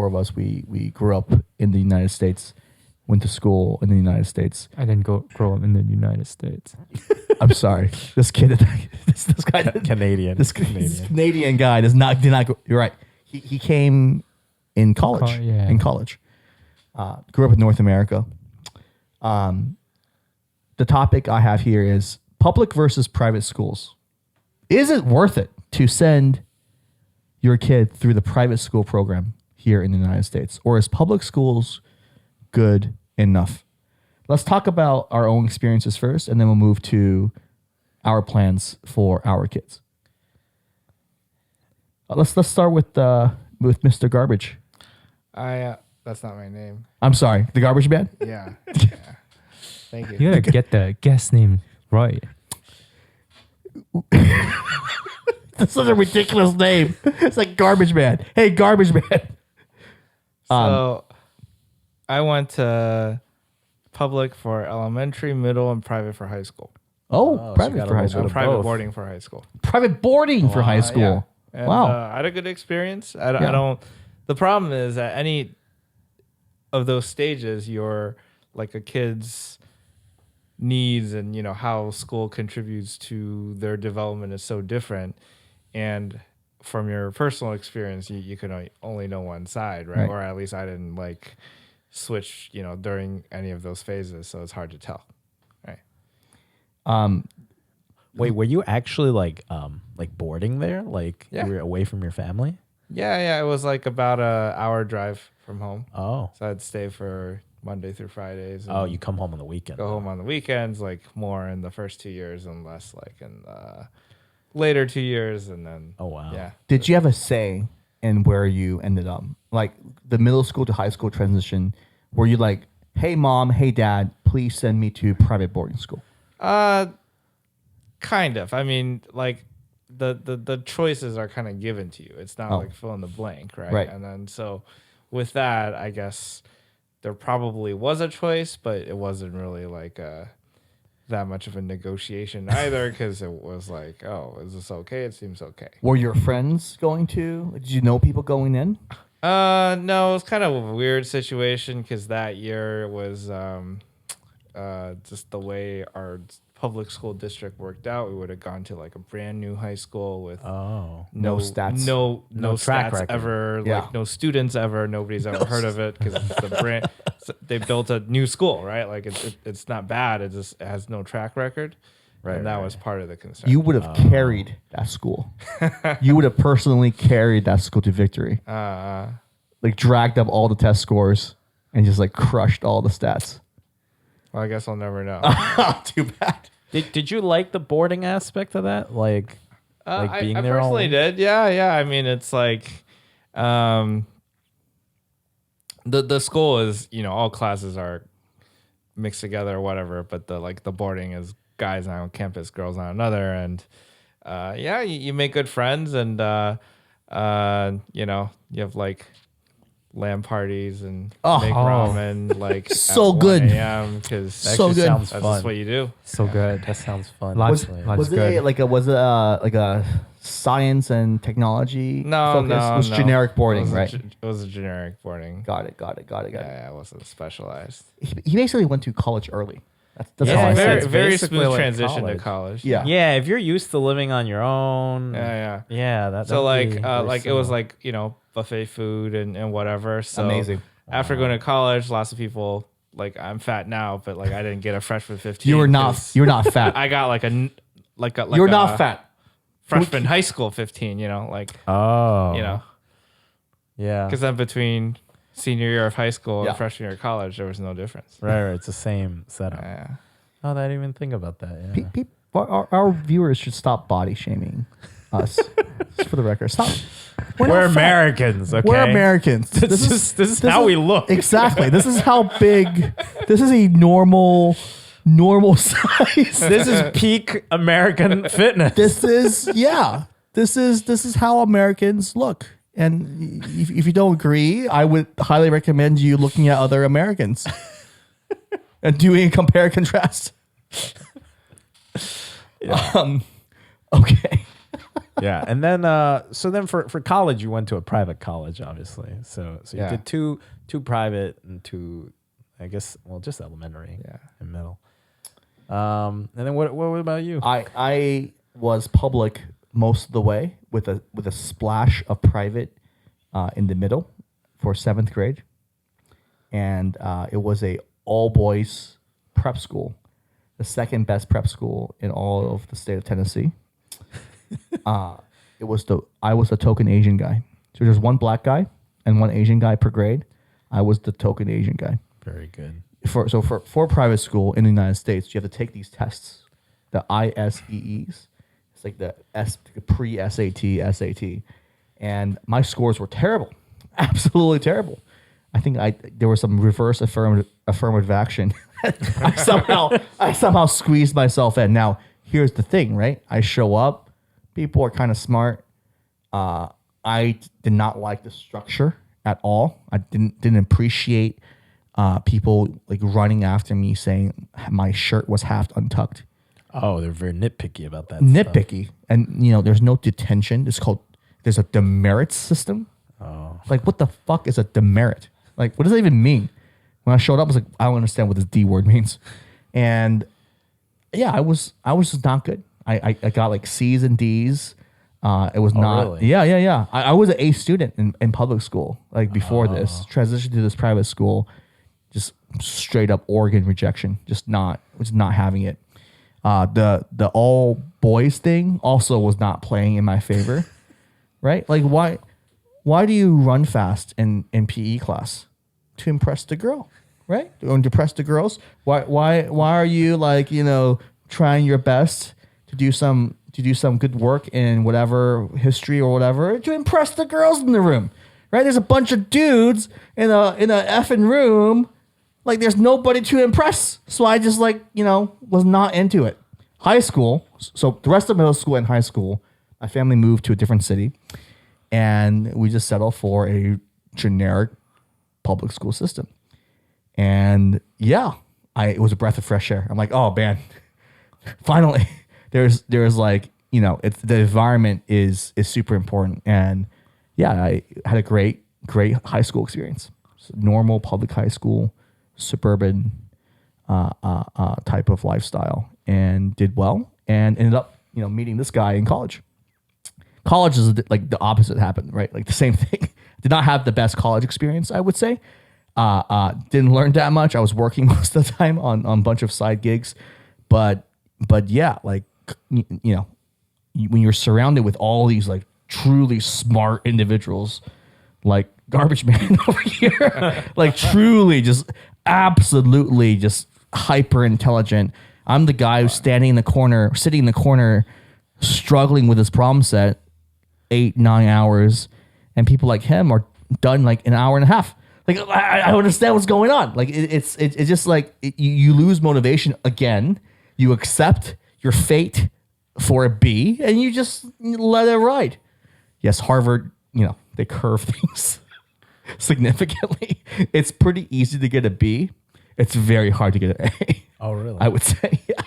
of us. We grew up in the United States, went to school in the United States.
I didn't grow up in the United States.
I'm sorry, this kid, this guy,
Canadian.
this Canadian guy did not. You're right. He came in college.
Yeah.
In college, grew up in North America. The topic I have here is public versus private schools. Is it worth it to send your kid through the private school program here in the United States? Or is public schools good enough? Let's talk about our own experiences first, and then we'll move to our plans for our kids. Let's start with Mr. Garbage.
That's not my name.
I'm sorry, the Garbage Man.
Yeah. Yeah. Thank you.
You gotta get the guest name right.
That's such a ridiculous name. It's like Garbage Man. Hey, Garbage Man.
So I went to public for elementary, middle, and private for high school.
Oh,
so you
private
got a
for high
little
school.
bit of
Private
both.
boarding for high school.
Private boarding for high school.
Yeah. And,
Wow.
I had a good experience. I
Yeah.
don't. The problem is at any of those stages, you're like a kid's needs and how school contributes to their development is so different. And from your personal experience, you can only know one side, right?
Right.
Or at least I didn't switch, during any of those phases, so it's hard to tell, right?
Wait, were you actually like boarding there? Like
Yeah.
you were away from your family?
Yeah, it was like about a hour drive from home,
Oh.
so I'd stay for Monday through Fridays. And
Oh, you come home on the weekend.
go home on the weekends, like more in the first 2 years and less like in the later 2 years, and then
Oh, wow.
yeah.
Did you have a say in where you ended up? Like the middle school to high school transition, were you like, hey, mom, hey, dad, please send me to private boarding school?
Kind of. I mean, like the choices are kind of given to you. It's not
Oh.
like fill in the blank, right?
Right.
And then so with that, I guess there probably was a choice, but it wasn't really like that much of a negotiation either, because it was like, oh, is this okay? It seems okay.
Were your friends going to? Did you know people going in?
No, it was kind of a weird situation because that year was just the way our public school district worked out. We would have gone to like a brand new high school with
Oh.
No stats.
no
track
stats
record.
ever,
Yeah.
like no students ever. Nobody's ever heard of it because it's the brand. They built a new school, right? Like it's not bad. It just has no track record,
Right,
and that
right.
was part of the concern.
You would have carried that school. You would have personally carried that school to victory. Like dragged up all the test scores and just like crushed all the stats.
well, I guess I'll never know.
Too bad.
Did you like the boarding aspect of that? Like being
I
there all
personally
week?
did. Yeah. I mean, it's like, the school is, all classes are mixed together or whatever, but the boarding is guys on campus, girls on another, and you make good friends, and you have like LAN parties and make ramen like
So
at
good.
1 a.m. because
So
Actually
good.
sounds
that's
fun.
just what you do.
So good.
That sounds fun.
Lots-
actually.
lots-
Was
good.
it like a science and technology
No,
focus?
no,
It was
no.
generic boarding,
It was
right?
it was a generic boarding.
Got it.
Yeah, it wasn't specialized.
He basically went to college early. That's
Yeah,
how I
very
see it.
very
basically
smooth
like
transition
college.
to college.
Yeah.
Yeah, if you're used to living on your own.
Yeah.
That
So
that'd be
like
very
like it was
similar.
like buffet food and whatever. So
Amazing.
After going to college, lots of people like I'm fat now, but like I didn't get a freshman 15.
You were not
'cause
fat.
I got like
You're not fat.
freshman high school 15.
Oh. Yeah.
Because then between senior year of high school
Yeah.
and freshman year of college, there was no difference.
Right. It's the same setup.
Yeah.
Oh, I didn't even think about that. Yeah.
Our viewers should stop body shaming us. Just for the record, stop.
We're
not fat.
Americans, okay?
We're Americans.
This is how we look.
Exactly. This is how big. This is a normal size.
This is peak American fitness.
This is how Americans look. And if you don't agree, I would highly recommend you looking at other Americans and doing a compare and contrast. Okay.
Yeah, and then so then for college you went to a private college, obviously. So you
Yeah.
did two private and two, I guess, well, just elementary, and middle. And then what about you?
I was public most of the way with a splash of private in the middle for 7th grade, and it was a all boys prep school, the second best prep school in all of the state of Tennessee. I was the token Asian guy. So there's one black guy and one Asian guy per grade. I was the token Asian guy.
Very good.
For private school in the United States, you have to take these tests, the ISEEs. It's like the pre-SAT, SAT, and my scores were terrible, absolutely terrible. I think there was some reverse affirmative action. I somehow squeezed myself in. Now here's the thing, right? I show up, people are kind of smart. I did not like the structure at all. I didn't appreciate people like running after me saying my shirt was half untucked.
Oh, they're very nitpicky about that.
Nitpicky. And there's no detention. There's a demerit system.
Oh.
Like, what the fuck is a demerit? Like, what does that even mean? When I showed up, I was like, I don't understand what this D word means. And yeah, I was just not good. I got like C's and D's. It was not.
Really?
Yeah. I was an A student in public school. Like before this, transitioned to this private school, just straight up Oregon rejection. Was not having it. The all boys thing also was not playing in my favor, right? Like why do you run fast in PE class? To impress the girl, right? To impress the girls. Why are you like trying your best to do some good work in whatever history or whatever to impress the girls in the room, right? There's a bunch of dudes in a effing room. Like there's nobody to impress. So I just was not into it. High school. So the rest of middle school and high school, my family moved to a different city and we just settled for a generic public school system. And yeah, it was a breath of fresh air. I'm like, oh man, finally there's like, it's the environment is super important. And yeah, I had a great high school experience. Normal public high school, suburban type of lifestyle, and did well and ended up meeting this guy in college. College is like the opposite happened, right? Like the same thing. Did not have the best college experience, I would say. Didn't learn that much. I was working most of the time on a bunch of side gigs, but yeah, like when you're surrounded with all these like truly smart individuals, like Garbage Man over here, like truly just absolutely just hyper intelligent. I'm the guy who's sitting in the corner, struggling with his problem set 8-9 hours, and people like him are done like an hour and a half. Like I don't understand what's going on. Like it's just like you lose motivation again. You accept your fate for a B, and you just let it ride. Yes, Harvard, they curve things significantly. It's pretty easy to get a B. It's very hard to get an A.
Oh, really?
I would say, yeah.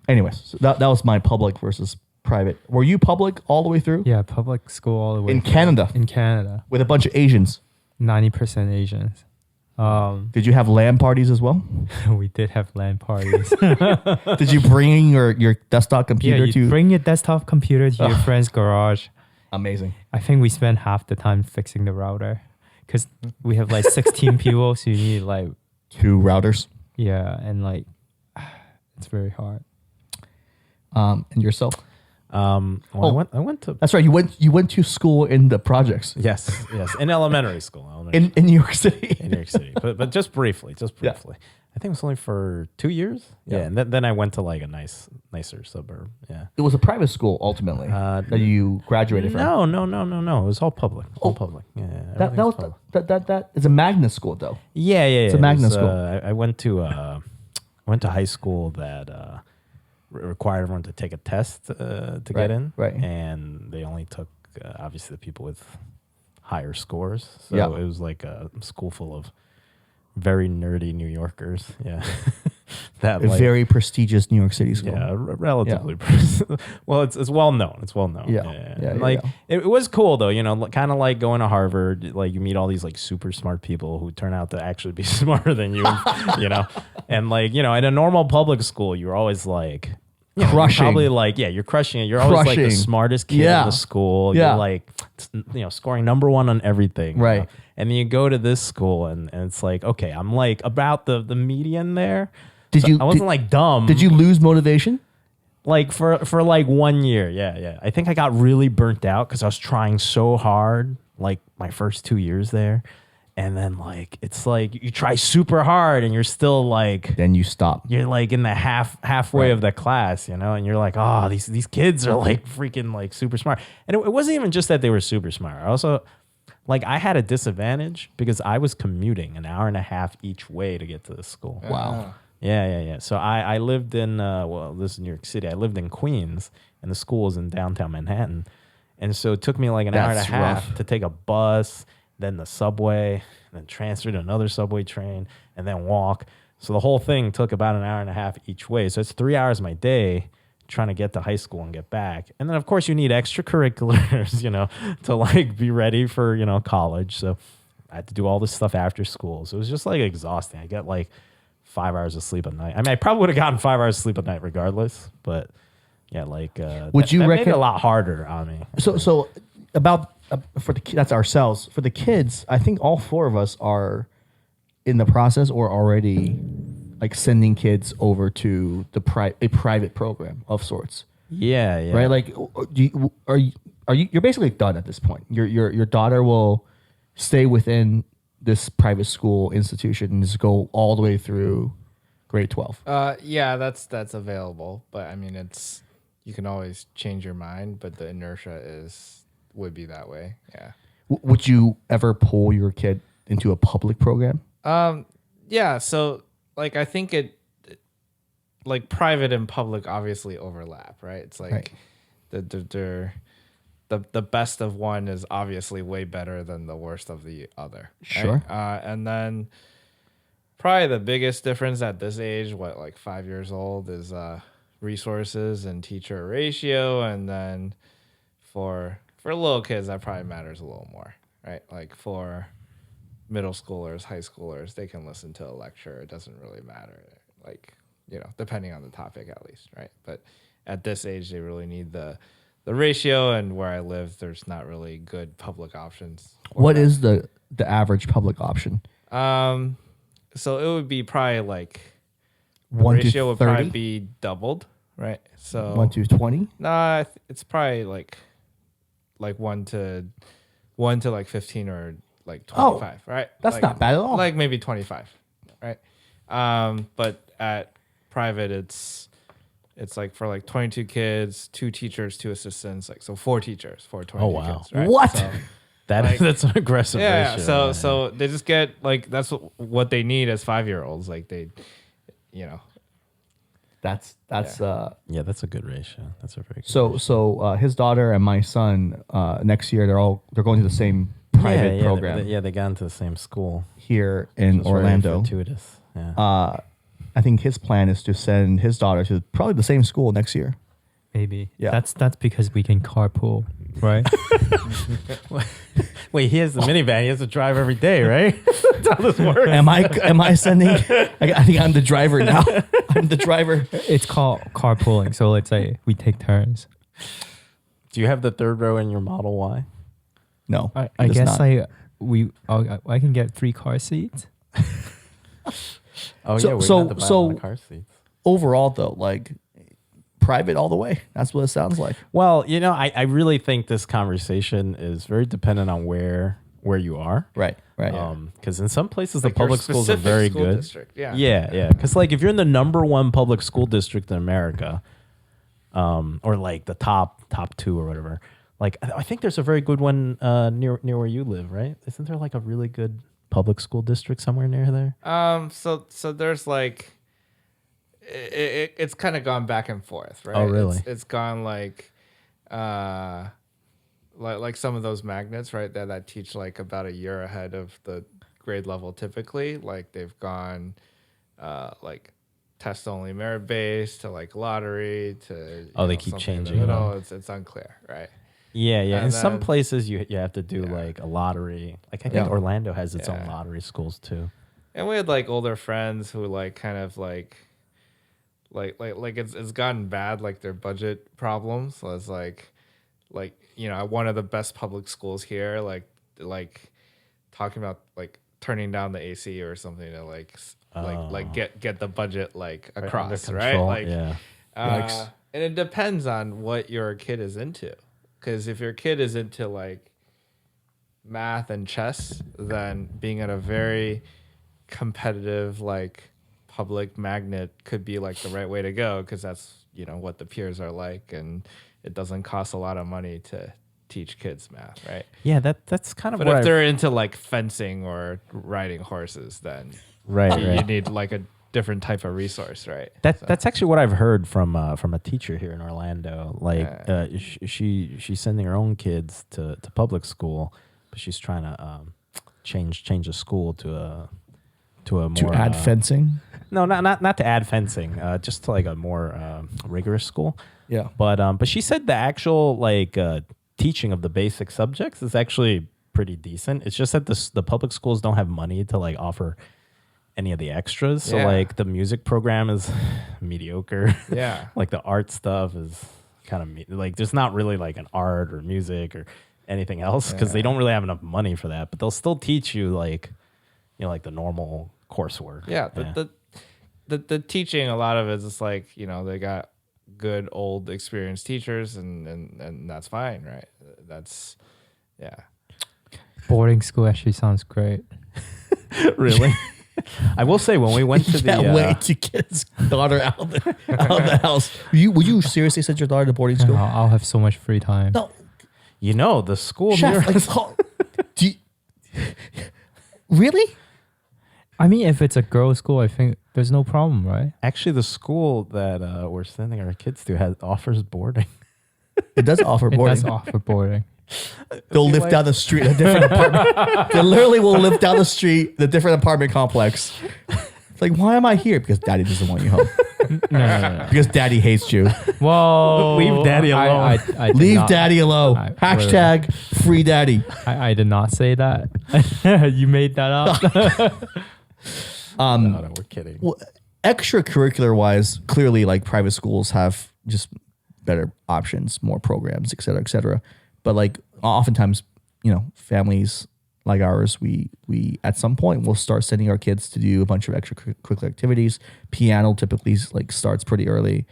Anyways, so that was my public versus private. Were you public all the way through?
Yeah, public school all the way
In
through.
Canada?
In Canada.
With a bunch of Asians.
90% Asians.
Did you have LAN parties as well?
We did have LAN parties.
Did you bring your desktop computer
you bring your desktop computer to your friend's garage.
Amazing.
I think we spent half the time fixing the router because we have like 16 people, so you need like
2 routers.
Yeah, and like it's very hard.
And yourself?
I went to.
That's right. You went to school in the projects.
Yes, in elementary school.
In New York City.
In New York City, but just briefly.
Yeah.
I think it was only for 2 years. Yeah, and then I went to like a nicer suburb. Yeah,
It was a private school ultimately that you graduated from.
No. It was all public. All public. Yeah,
That was that is a magnet school though.
Yeah.
It's a magnet school.
I went to high school that required everyone to take a test to get in,
right.
And they only took obviously the people with higher scores. So
Yeah.
it was like a school full of very nerdy New Yorkers. Yeah, that
A very prestigious New York City school.
yeah, relatively. Well, it's well known. It's well known.
Yeah.
And, like it was cool though. Kind of like going to Harvard. Like you meet all these like super smart people who turn out to actually be smarter than you. And like at a normal public school, you're always like
Crushing.
Probably like you're crushing it. You're always like the
Crushing.
smartest kid
Yeah.
in the school.
Yeah.
You're like scoring number 1 on everything.
Right.
And then you go to this school and it's like, okay, I'm like about the median there. I wasn't like dumb.
Did you lose motivation?
Like for like 1 year. Yeah. I think I got really burnt out because I was trying so hard like my first 2 years there. And then like it's like you try super hard and you're still like
Then you stop.
you're like in the halfway of the class, and you're like, oh, these kids are like freaking like super smart. And it wasn't even just that they were super smart. I also like I had a disadvantage because I was commuting an hour and a half each way to get to the school.
Wow.
Yeah. So I lived in this is New York City. I lived in Queens, and the school was in downtown Manhattan, and so it took me like an hour and a
That's
half
rough.
to take a bus, then the subway, then transfer to another subway train, and then walk. So the whole thing took about an hour and a half each way. So it's 3 hours of my day trying to get to high school and get back. And then of course you need extracurriculars, to like be ready for, college. So I had to do all this stuff after school. So it was just like exhausting. I got like 5 hours of sleep a night. I mean, I probably would have gotten 5 hours of sleep a night regardless, but yeah, like
Would you
that made
reckon
it a lot harder on me?
So about for that's ourselves. For the kids, I think all four of us are in the process or already like sending kids over to a private program of sorts,
Yeah.
right? Like, you're basically done at this point. Your daughter will stay within this private school institution and just go all the way through grade 12.
Yeah, that's available, but I mean, you can always change your mind, but the inertia would be that way. Yeah.
Would you ever pull your kid into a public program?
Yeah. So like, I think like private and public obviously overlap, right? It's like
Right.
the best of one is obviously way better than the worst of the other.
Sure.
Right? And then probably the biggest difference at this age, like 5 years old, is resources and teacher ratio. And then for little kids, that probably matters a little more, right? Like for middle schoolers, high schoolers, they can listen to a lecture. It doesn't really matter, like, depending on the topic at least, right? But at this age, they really need the ratio, and where I live, there's not really good public options.
What is the average public option?
So it would be probably like
1 to
ratio would probably
30?
be doubled, right? So
1 to 20?
nah, it's probably like 1 to like 15 or like 25, right?
That's
Like-
not bad at all.
Like maybe 25, right? But at private, it's like for like 22 kids, 2 teachers, 2 assistants, like so 4 teachers for 22
Oh, wow.
kids. Right?
What?
So,
That's an aggressive
yeah.
ratio.
So they just get like that's what they need as 5-year-olds. Like they,
That's
yeah, that's a good ratio. That's a very good
so his daughter and my son next year they're going to the same private program
They got into the same school.
here in
It's very
Orlando.
fortuitous. Yeah.
I think his plan is to send his daughter to probably the same school next year.
Maybe.
Yeah.
That's because we can carpool, right?
Wait, he has the minivan. He has to drive every day, right? That's how this works.
Am I sending? I think I'm the driver now. I'm the driver.
It's called carpooling. So let's say we take turns.
Do you have the third row in your Model Y?
No,
I
it does
guess
not.
I can get 3 car seats.
Oh
So-
yeah, we
so-
got to buy
so-
one of the car seats.
Overall, though, like private all the way. That's what it sounds like.
Well, I really think this conversation is very dependent on where you are.
Right.
Because in some places
like
the
your
public schools are
specific
very
school
good.
district. Yeah.
Yeah. Because like if you're in the number 1 public school district in America, or like the top 2 or whatever, like I think there's a very good one near where you live, right? Isn't there like a really good public school district somewhere near there?
So there's like, it's kind of gone back and forth, right?
Oh, really?
It's gone like some of those magnets, right? That teach like about a year ahead of the grade level typically. Like they've gone like test only merit based to like lottery to
They keep
something in the
changing it
middle.
up.
It's unclear, right?
Yeah.
And
In some
then-
places you have to do
Yeah.
like a lottery. Like I think
Yeah.
Orlando has its own
Yeah.
lottery schools too.
And we had like older friends who like kind of like it's gotten bad, like their budget problems. So it's like one of the best public schools here, like talking about like turning down the AC or something to like get the budget like
Under
across, right?
control,
Like
yeah.
Yikes.
and it depends on what your kid is into. Because if your kid is into like math and chess, then being at a very competitive like public magnet could be like the right way to go, because that's, you know, what the peers are like, and it doesn't cost a lot of money to teach kids math, right?
Yeah, that's kind of
But
what
if they're into like fencing or riding horses, then
right,
you
right.
need like a different type of resource, right?
That's actually what I've heard from a teacher here in Orlando. Like she's sending her own kids to public school, but she's trying to change the school to a more
To add fencing.
No, not to add fencing, just to like a more rigorous school.
Yeah.
But she said the actual like teaching of the basic subjects is actually pretty decent. It's just that the public schools don't have money to like offer any of the extras. So like the music program is mediocre.
Yeah.
Like the art stuff is kind of like there's not really like an art or music or anything else because they don't really have enough money for that. But they'll still teach you like, you know, like the normal coursework.
Yeah. The teaching, a lot of it is just like, you know, they got good old experienced teachers and that's fine, right? That's
Boarding school actually sounds great.
Really? I will say when we went to the
Can't wait to get his daughter out of the house. Would you seriously send your daughter to boarding school?
I'll have so much free time.
No,
you know the school
chef.
near
Do you, really?
I mean, if it's a girls' school, I think there's no problem, right?
actually the school that we're sending our kids to offers boarding.
It does offer
It
boarding.
does offer boarding.
They'll live down the street, a different apartment. They literally will live down the street, the different apartment complex. It's like, why am I here? Because daddy doesn't want you home.
No.
Because daddy hates you.
Whoa.
Leave daddy alone.
I did
Leave
not-
daddy alone.
I-
Hashtag free daddy.
I did not say that. You made that up.
No, we're kidding.
Well, extracurricular wise, clearly like private schools have just better options, more programs, et cetera, et cetera. But like oftentimes, you know, families like ours, we at some point will start sending our kids to do a bunch of extracurricular activities. Piano typically like starts pretty early.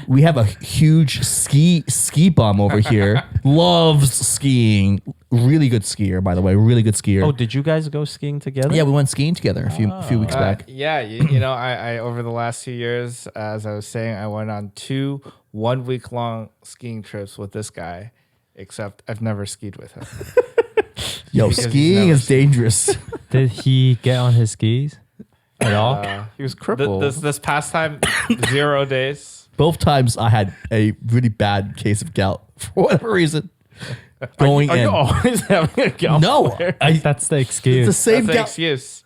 We have a huge ski bum over here. Loves skiing. Really good skier, by the way. Really good skier.
Oh, did you guys go skiing together?
Yeah, we went skiing together a few weeks back.
Yeah, you know, I over the last few years, as I was saying, I went on 2 1-week long skiing trips with this guy, except I've never skied with him.
Yo,
Because he's
skiing
never
is dangerous.
Did he get on his skis at all?
He was crippled.
This past time, 0 days.
Both times I had a really bad case of gout for whatever reason. Going
Are
in.
you always having a gout?
No,
That's the
it's
excuse.
the same
That's the
gout.
excuse.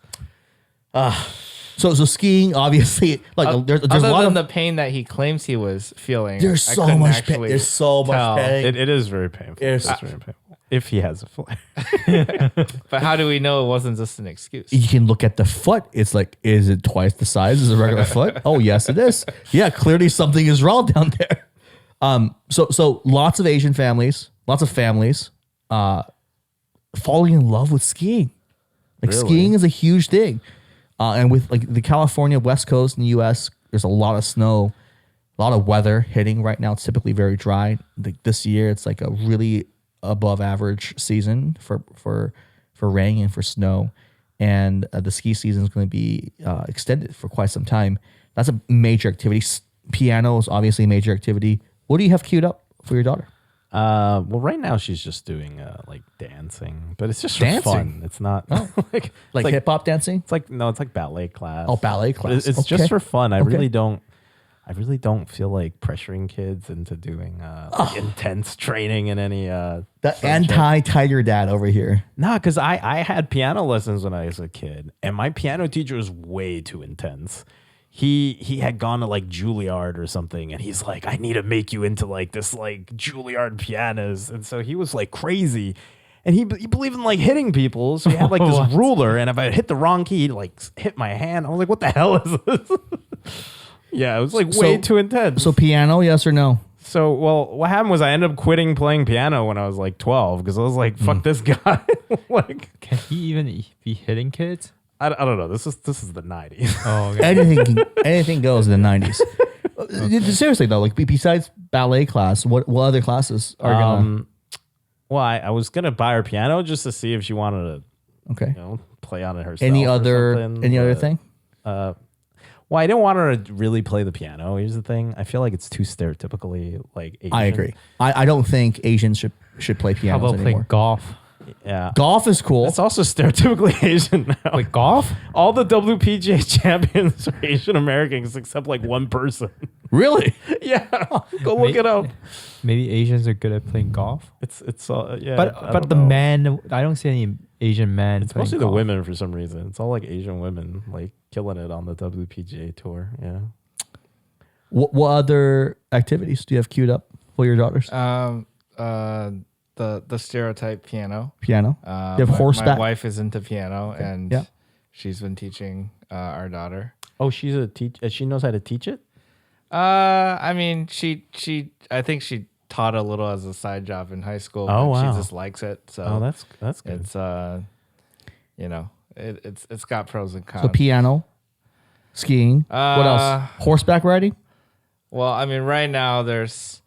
So skiing, obviously, like there's a
Other
lot
than
of
the pain that he claims he was feeling,
there's
I
so
couldn't
much pain.
actually
There's so much
tell.
pain.
It is very painful.
It's-
It's very painful. If he has a flare.
But how do we know it wasn't just an excuse?
You can look at the foot. It's like, is it twice the size as a regular foot? Oh, yes, it is. Yeah, clearly something is wrong down there. So lots of Asian families, falling in love with skiing. Like
Really?
skiing is a huge thing. And with like the California West Coast in the US, there's a lot of snow, a lot of weather hitting right now. It's typically very dry. Like this year, it's like a really above average season for rain and for snow. And the ski season is going to be extended for quite some time. That's a major activity. Piano is obviously a major activity. What do you have queued up for your daughter?
Well, right now she's just doing like dancing, but it's just for
Dancing?
fun. It's not like
Like
it's
hip hop dancing?
It's like no, it's like ballet class.
Oh, ballet
But
class.
It's
Okay.
just for fun. I
Okay.
really don't feel like pressuring kids into doing like intense training in any
The
friendship.
anti-tiger dad over here.
Nah, because I had piano lessons when I was a kid, and my piano teacher was way too intense. He had gone to like Juilliard or something, and he's like, I need to make you into like this like Juilliard pianist, and so he was like crazy, and he believed in like hitting people. So he had like this ruler, and if I hit the wrong key, he'd like hit my hand. I was like, what the hell is this? Yeah, it was like way too intense.
So piano, yes or no?
So, well, what happened was I ended up quitting playing piano when I was like 12 because I was like, fuck this guy. Like,
Can he even be hitting kids?
I don't know. This is the 90s.
Oh, okay.
Anything goes in the 90s. Seriously though, like besides ballet class, what other classes are gonna?
Well, I was gonna buy her piano just to see if she wanted to,
Okay.
play on it herself.
Any
or
other
something,
thing?
Well, I didn't want her to really play the piano. Here's the thing: I feel like it's too stereotypically like Asian.
I agree. I don't think Asians should play
How
pianos
about
anymore.
playing golf?
Yeah,
Golf is cool.
it's also stereotypically Asian now.
Like golf?
All the WPGA champions are Asian Americans except like one person.
Really?
Yeah, go look it up.
Maybe Asians are good at playing golf.
It's yeah.
But the men, I don't see any Asian men.
It's
playing
mostly the
golf.
women for some reason. It's all like Asian women like killing it on the WPGA tour. Yeah.
What other activities do you have queued up for your daughters?
The stereotype piano.
Piano. You have
My
horseback.
wife is into piano, and
Yeah.
she's been teaching our daughter.
Oh, she's a teacher. She knows how to teach it.
I mean, I think she taught a little as a side job in high school.
Oh,
but
wow.
She just likes it. So
Oh, that's good.
it's it's got pros and cons.
So piano, skiing. What else? Horseback riding.
Well, I mean, right now there's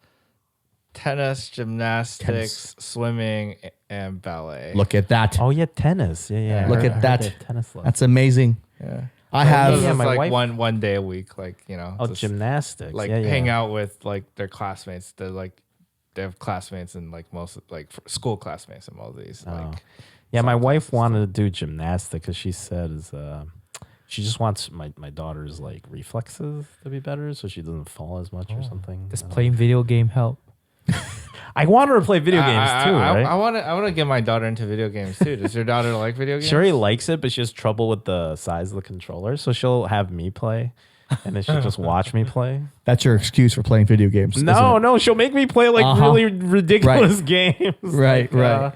tennis, gymnastics, swimming, and ballet.
Look at that.
Oh yeah, tennis. Yeah.
Look
I
at
heard
that.
they have tennis lessons.
That's amazing.
Yeah.
I have.
This
Yeah,
is
my
like
wife-
one day a week, like just,
gymnastics.
like
yeah, yeah.
hang out with like their classmates. They have classmates and like most like school classmates and all these. Like,
Yeah, my
sometimes
wife
it's
wanted to do gymnastics because she said she just wants my daughter's like reflexes to be better, so she doesn't fall as much or something.
Does
I don't
playing video game help?
know. I want her to play video games too, right?
I want to get my daughter into video games too. Does your daughter like video games?
She already likes it, but she has trouble with the size of the controller, so she'll have me play, and then she'll just watch me play.
That's your excuse for playing video games. isn't
No,
it?
no, she'll make me play like really ridiculous games.
Right, right.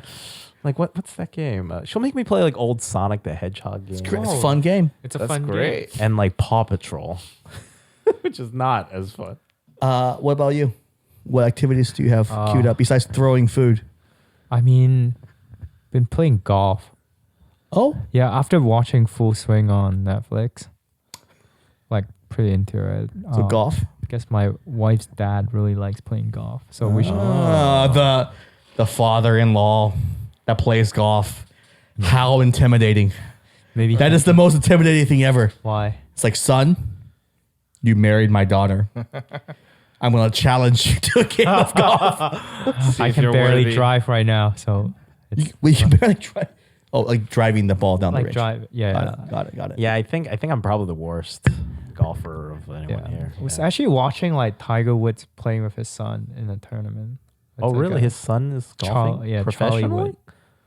Like what's that game? She'll make me play like old Sonic the Hedgehog game.
It's a fun game.
It's a
That's
fun
great.
game.
And like Paw Patrol, which is not as fun.
What about you? What activities do you have queued up besides throwing food?
I mean, been playing golf.
Oh,
Yeah, after watching Full Swing on Netflix, like pretty into it.
so golf.
I guess my wife's dad really likes playing golf, so we should.
The father-in-law that plays golf. How intimidating!
Maybe
That is the most intimidating thing ever.
why.
It's like, son, you married my daughter. I'm gonna challenge you to a game of golf.
I
if
can
you're
barely
worthy.
drive right now, so it's
We can barely try. Oh, like driving the ball down the
like
range.
drive. Yeah,
Got it.
Yeah, I think I'm probably the worst golfer of anyone
yeah.
here.
I was
Yeah.
actually watching like Tiger Woods playing with his son in a tournament. It's
Oh,
like
really?
a-
His son is golfing
Charlie
professionally?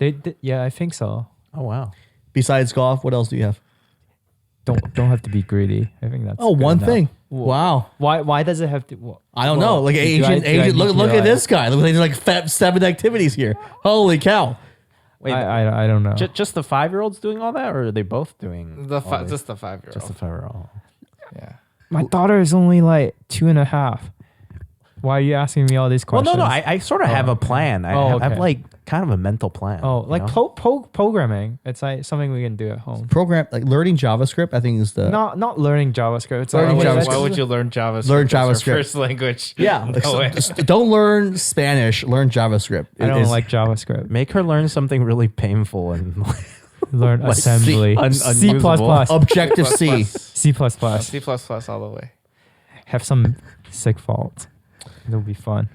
Wood. Yeah, I think so.
Oh, wow.
Besides golf, what else do you have?
Don't have to be greedy. I think that's
Oh,
good
one
enough.
thing. Wow.
Why does it have to?
I don't
well,
know. Like
do
Asian.
I need
Look
to,
at this guy. Look, there's like 7 activities here. Holy cow!
Wait,
I don't know.
just the 5-year-olds doing all that, or are they both doing
Just the 5-year-old.
just the 5-year-old?
Yeah.
My daughter is only like 2.5. Why are you asking me all these
Well,
questions?
no. I sort of have a plan. I have
okay.
like kind of a mental plan.
Oh, like
you know?
programming. It's like something we can do at home.
Program like learning JavaScript. I think is the
Not learning JavaScript. It's
Learning
like,
JavaScript.
Why would you learn JavaScript?
Learn
as your
JavaScript.
first language.
yeah. Like,
No way.
don't learn Spanish. Learn JavaScript.
I don't like JavaScript.
Make her learn something really painful and
Learn
Like
assembly. C++.
unusable.
Objective C.
C++.
C++ all the way.
Have some sick faults. It'll be fun.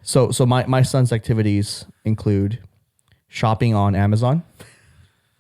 So my son's activities include shopping on Amazon.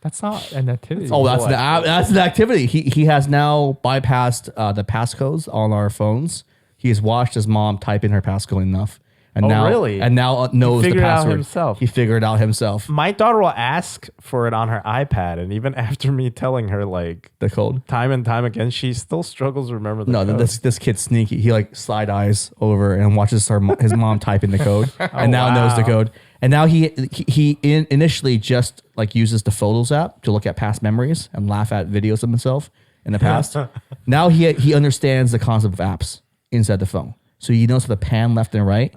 That's not an activity.
Oh, that's an activity. He has now bypassed the passcodes on our phones. He has watched his mom type in her passcode enough, and
Oh,
now
really?
and now knows the
figured it out
password
himself.
He figured it out himself.
My daughter will ask for it on her iPad, and even after me telling her like
The code.
time and time again, she still struggles to remember the
No,
code.
this kid's sneaky. He like side eyes over and watches his mom type in the code, and now knows the
wow.
code. And now he initially just like uses the Photos app to look at past memories and laugh at videos of himself in the past. Now he understands the concept of apps inside the phone, so he knows how to pan left and right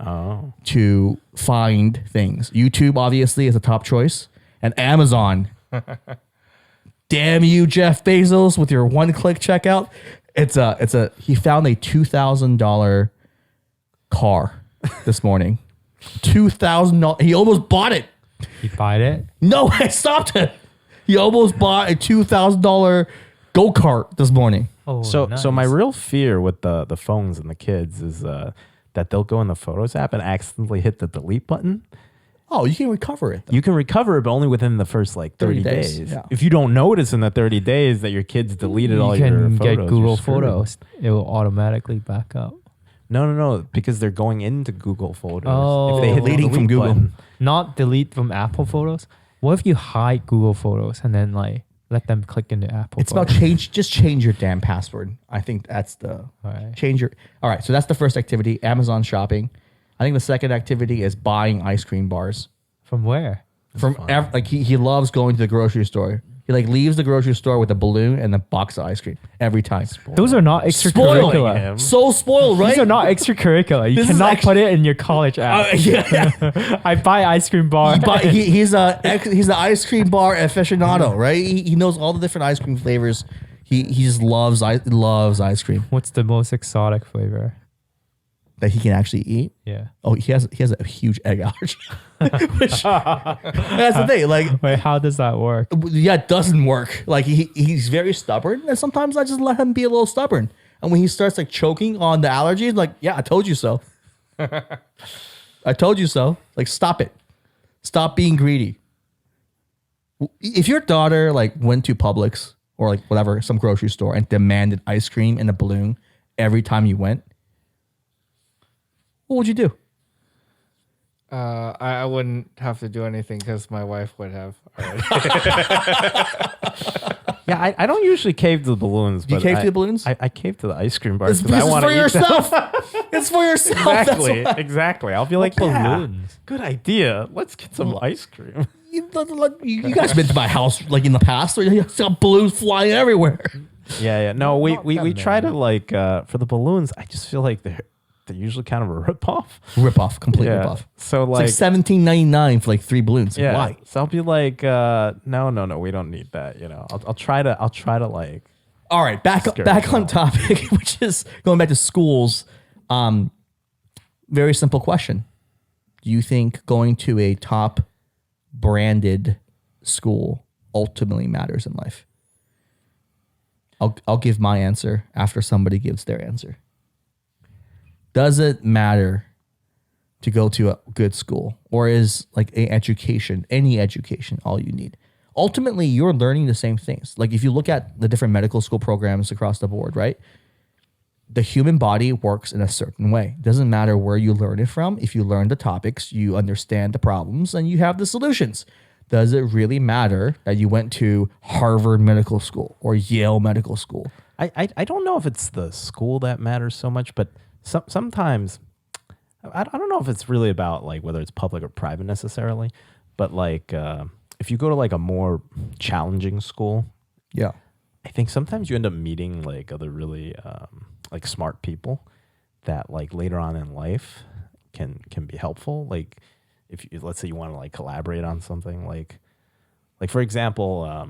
to find things. YouTube obviously is a top choice, and Amazon. Damn you, Jeff Bezos, with your one-click checkout. He found a $2,000 car this morning $2,000. He almost bought it.
You buy it?
No, I stopped him. He almost bought a $2,000 go-kart this morning.
Oh,
So my
nice.
real fear with the phones and the kids is that they'll go in the Photos app and accidentally hit the delete button.
Oh, you can recover it, though.
You can recover it, but only within the first like 30
days,
days.
yeah.
If you don't notice in the 30 days that your kids deleted all
you
your
can
photos,
get Google
you're screwed.
Photos. It will automatically back up.
No, because they're going into Google Photos.
Oh.
If they hit the
Deleting from
delete
Google.
button,
Not delete from Apple Photos. What if you hide Google Photos and then like let them click into Apple
It's about
Photos?
just change your damn password. I think that's the
Right.
change your. All right, so that's the first activity, Amazon shopping. I think the second activity is buying ice cream bars.
From where?
Like he loves going to the grocery store. He like leaves the grocery store with a balloon and a box of ice cream every time.
Those are not
Spoiled.
extracurricular.
So spoiled, right?
These are not extracurricular. You
This is
cannot
actually-
put it in your college app.
Yeah.
I buy ice cream bar.
He's an ice cream bar aficionado, right? He knows all the different ice cream flavors. He just loves ice cream
What's the most exotic flavor?
that he can actually eat.
Yeah.
Oh, he has a huge egg allergy. Which, that's the thing. Like,
Wait, how does that work?
yeah, it doesn't work. Like he's very stubborn, and sometimes I just let him be a little stubborn. And when he starts like choking on the allergies, like, yeah, I told you so. I told you so. Like, stop it. Stop being greedy. If your daughter like went to Publix or like whatever, some grocery store and demanded ice cream in a balloon every time you went, what would you do?
I wouldn't have to do anything because my wife would have already.
yeah, I don't usually cave to the balloons.
You
but
cave to the balloons?
I cave to the ice cream bars
It's,
because I want
for
to eat them.
yourself. It's for yourself. That's
Exactly,
why.
exactly. I'll be like, yeah,
balloons?
good idea. Let's get some ice cream.
You guys been to my house like in the past? Or you got balloons flying everywhere.
Yeah. No, we
that
try to
many.
like for the balloons. I just feel like they're usually kind of a ripoff.
Rip off, complete
Yeah.
rip off.
So
It's
like,
like $17.99 for like 3 balloons.
yeah.
Why?
So I'll be like, no, we don't need that. You know, I'll try to like.
All right, back
Scary.
on topic, which is going back to schools. Very simple question: do you think going to a top branded school ultimately matters in life? I'll give my answer after somebody gives their answer. Does it matter to go to a good school, or is like any education, all you need? Ultimately, you're learning the same things. Like if you look at the different medical school programs across the board, right? The human body works in a certain way. Doesn't matter where you learn it from. If you learn the topics, you understand the problems, and you have the solutions. Does it really matter that you went to Harvard Medical School or Yale Medical School?
I don't know if it's the school that matters so much, but sometimes I don't know if it's really about like whether it's public or private necessarily, but like if you go to like a more challenging school,
Yeah.
I think sometimes you end up meeting like other really like smart people that like later on in life can be helpful. Like if you, let's say you want to like collaborate on something like for example,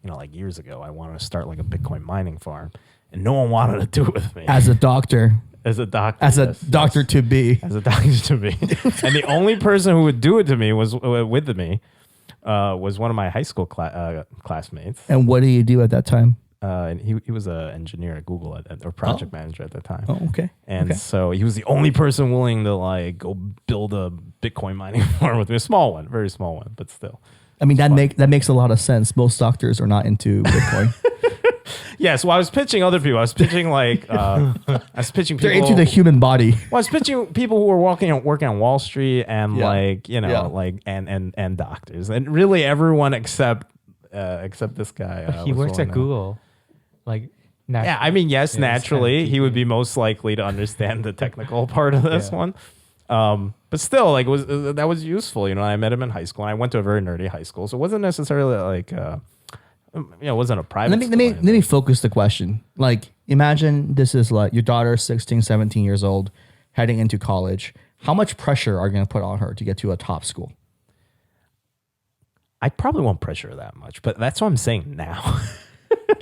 like years ago, I wanted to start like a Bitcoin mining farm, and no one wanted to do it with me
As a doctor,
as a doctor,
as a
yes,
doctor
yes,
to be.
as a doctor to be, and the only person who would do it to me was with me. Was one of my high school classmates,
And what do you do at that time?
and he was an engineer at Google or project manager at that time.
Oh, okay.
And
Okay.
so he was the only person willing to like go build a Bitcoin mining farm with me, a small one, very small one, but still.
I mean, that makes a lot of sense. Most doctors are not into Bitcoin.
Yeah, so I was pitching other people. I was pitching like I was pitching people.
They're into the human body.
Well, I was pitching people who were working on Wall Street and
Yeah.
like
Yeah.
like and doctors and really everyone except this guy.
He
was
works
the
at
one,
Google. Like,
Yeah, I mean, yes,
Yeah,
naturally,
it's
he would be most likely to understand the technical part of this
Yeah.
one. But still, like, that was useful. You know, I met him in high school, and I went to a very nerdy high school, so it wasn't necessarily like, it wasn't a private.
Let me focus the question. Like, imagine this is like your daughter, 16, 17 years old, heading into college. How much pressure are you going to put on her to get to a top school?
I probably won't pressure her that much, but that's what I'm saying now.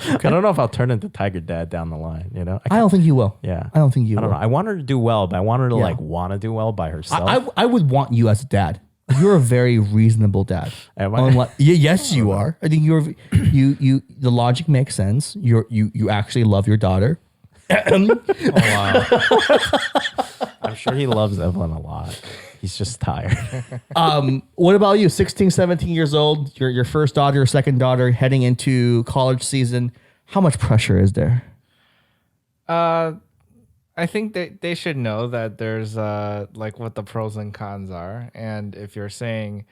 I don't know if I'll turn into Tiger Dad down the line. You know,
I don't think you will.
Yeah,
I don't think you
I don't
will.
know. I want her to do well, but I want her to
Yeah.
like want to do well by herself.
I would want you as a dad. You're a very reasonable dad.
Am I?
Yes, you are. I think you. The logic makes sense. You actually love your daughter.
Oh, wow. I'm sure he loves Evelyn a lot. He's just tired.
What about you? 16, 17 years old. Your first daughter, your second daughter, heading into college season. How much pressure is there?
I think they should know that there's like what the pros and cons are. And if you're saying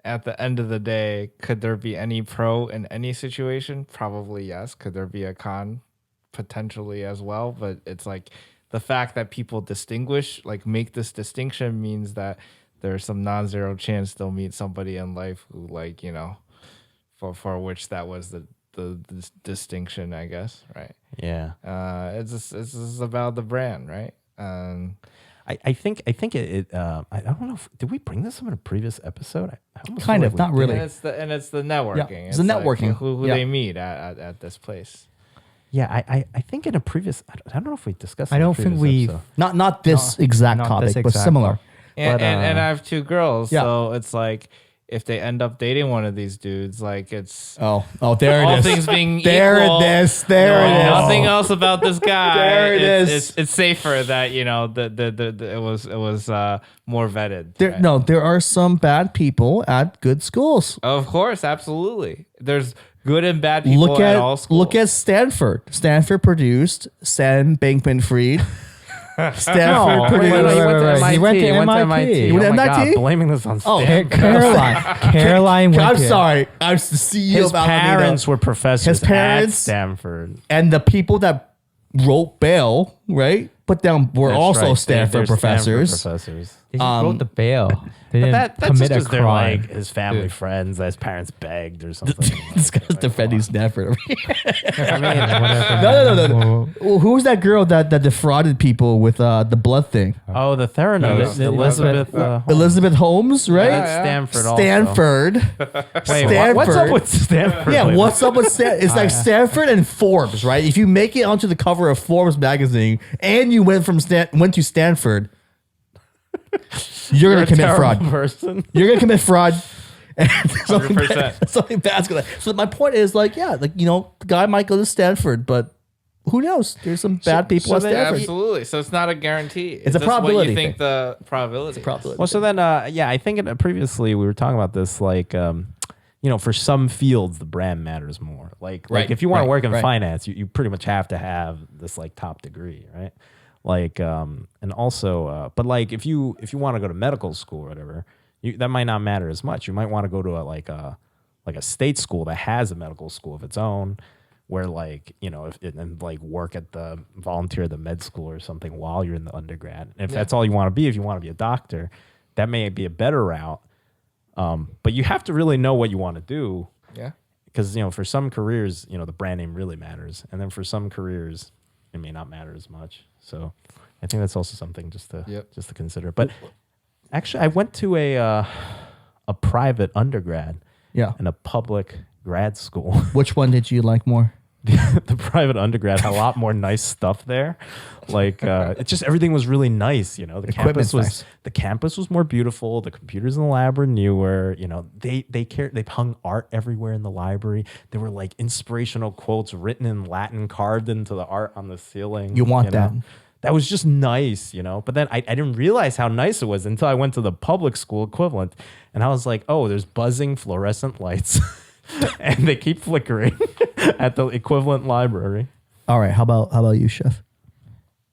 at the end of the day, could there be any pro in any situation? Probably yes. Could there be a con? Potentially as well. But it's like the fact that people distinguish, like make this distinction, means that there's some non-zero chance they'll meet somebody in life who, like, you know, for which that was the distinction, I guess, right?
Yeah.
It's just about the brand, right?
I think it I don't know if, did we bring this up in a previous episode? I almost
Kind
feel
of,
like
not
we
really.
And it's the networking.
Yeah, it's the networking.
Like who
Yeah.
they meet at this place.
Yeah, I think in a previous, I don't know if we discussed.
I
it in a
don't think
previous
we.
episode.
Not this exact
not
topic,
this
but
exact
similar.
one.
And,
But,
and I have two girls,
yeah.
so it's like if they end up dating one of these dudes, like it's
Oh, there it
all
is.
things being
There
equal,
it is. There
knowing
it is.
nothing else about this guy.
There it is.
It's safer that, you know, it was more vetted. right?
No, there are some bad people at good schools.
Of course, absolutely. There's good and bad people at all schools.
Look at Stanford. Stanford produced Sam Bankman-Fried. Stanford
No,
produced.
wait. He went to MIT.
You went to
Oh my
MIT?
God, blaming this on
Oh,
Stanford.
Caroline went
I'm
to-
sorry. I'm the CEO
His
of Alameda.
parents were professors
His parents-
at Stanford.
And the people that wrote bail, right, put down were
That's
also
right.
Stanford
They're
professors.
Stanford professors.
They just wrote the bail. They didn't
That's
commit
just
a
'cause they're
crime.
like his family
Dude.
friends, that his parents begged or something.
This guy's defending Stanford. over here.
I mean, whatever.
No. Well, who was that girl that defrauded people with the blood thing?
Oh, the Theranos,
No,
Elizabeth.
Elizabeth Holmes, right?
Yeah, yeah.
Stanford. Also.
Stanford.
Wait,
Stanford.
what's up with Stanford?
Yeah,
Wait,
what's up with Stanford? It's like Stanford and Forbes, right? If you make it onto the cover of Forbes magazine and you went to Stanford, you're
You're
gonna
a
commit
terrible
fraud.
person.
You're gonna commit fraud. And
100%.
something bad's gonna. So my point is, like, yeah, like, you know, the guy might go to Stanford, but who knows? There's some bad people at
Yeah,
Stanford.
absolutely. So it's not a guarantee.
It's a
just
probability
What you think
thing.
the probability?
Probability.
Well, so then, yeah, I think previously we were talking about this, like, you know, for some fields, the brand matters more. Like
Right,
if you want to
right,
work in
right.
finance, you pretty much have to have this like top degree, right? Like, and also, but like if you want to go to medical school or whatever, that might not matter as much. You might want to go to a state school that has a medical school of its own, where, like, you know, and like work at the volunteer at the med school or something while you're in the undergrad. And if that's all you want to be, if you want to be a doctor, that may be a better route. But you have to really know what you want to do.
Yeah.
Because, you know, for some careers, you know, the brand name really matters. And then for some careers, it may not matter as much. So I think that's also something just to consider. But actually, I went to a private undergrad
Yeah.
and a public grad school.
Which one did you like more?
The private undergrad had a lot more nice stuff there. Like, it just, everything was really nice. You know,
Equipment's nice.
the campus was more beautiful. The computers in the lab were newer. You know, they hung art everywhere in the library. There were like inspirational quotes written in Latin carved into the art on the ceiling.
You want that.
know? That was just nice, you know. But then I didn't realize how nice it was until I went to the public school equivalent, and I was like, oh, there's buzzing fluorescent lights. And they keep flickering at the equivalent library.
All right. How about you, Chef?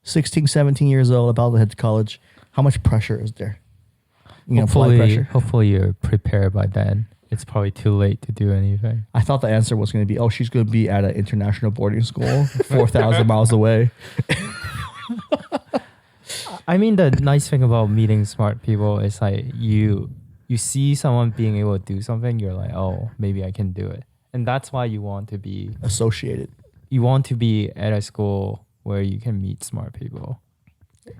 16, 17 years old, about to head to college. How much pressure is there? You know, apply pressure.
Hopefully you're prepared by then. It's probably too late to do anything.
I thought the answer was going to be, oh, she's going to be at an international boarding school 4,000 miles away.
I mean, the nice thing about meeting smart people is like you see someone being able to do something, you're like, oh, maybe I can do it. And that's why you want to be
Associated.
at a school where you can meet smart people.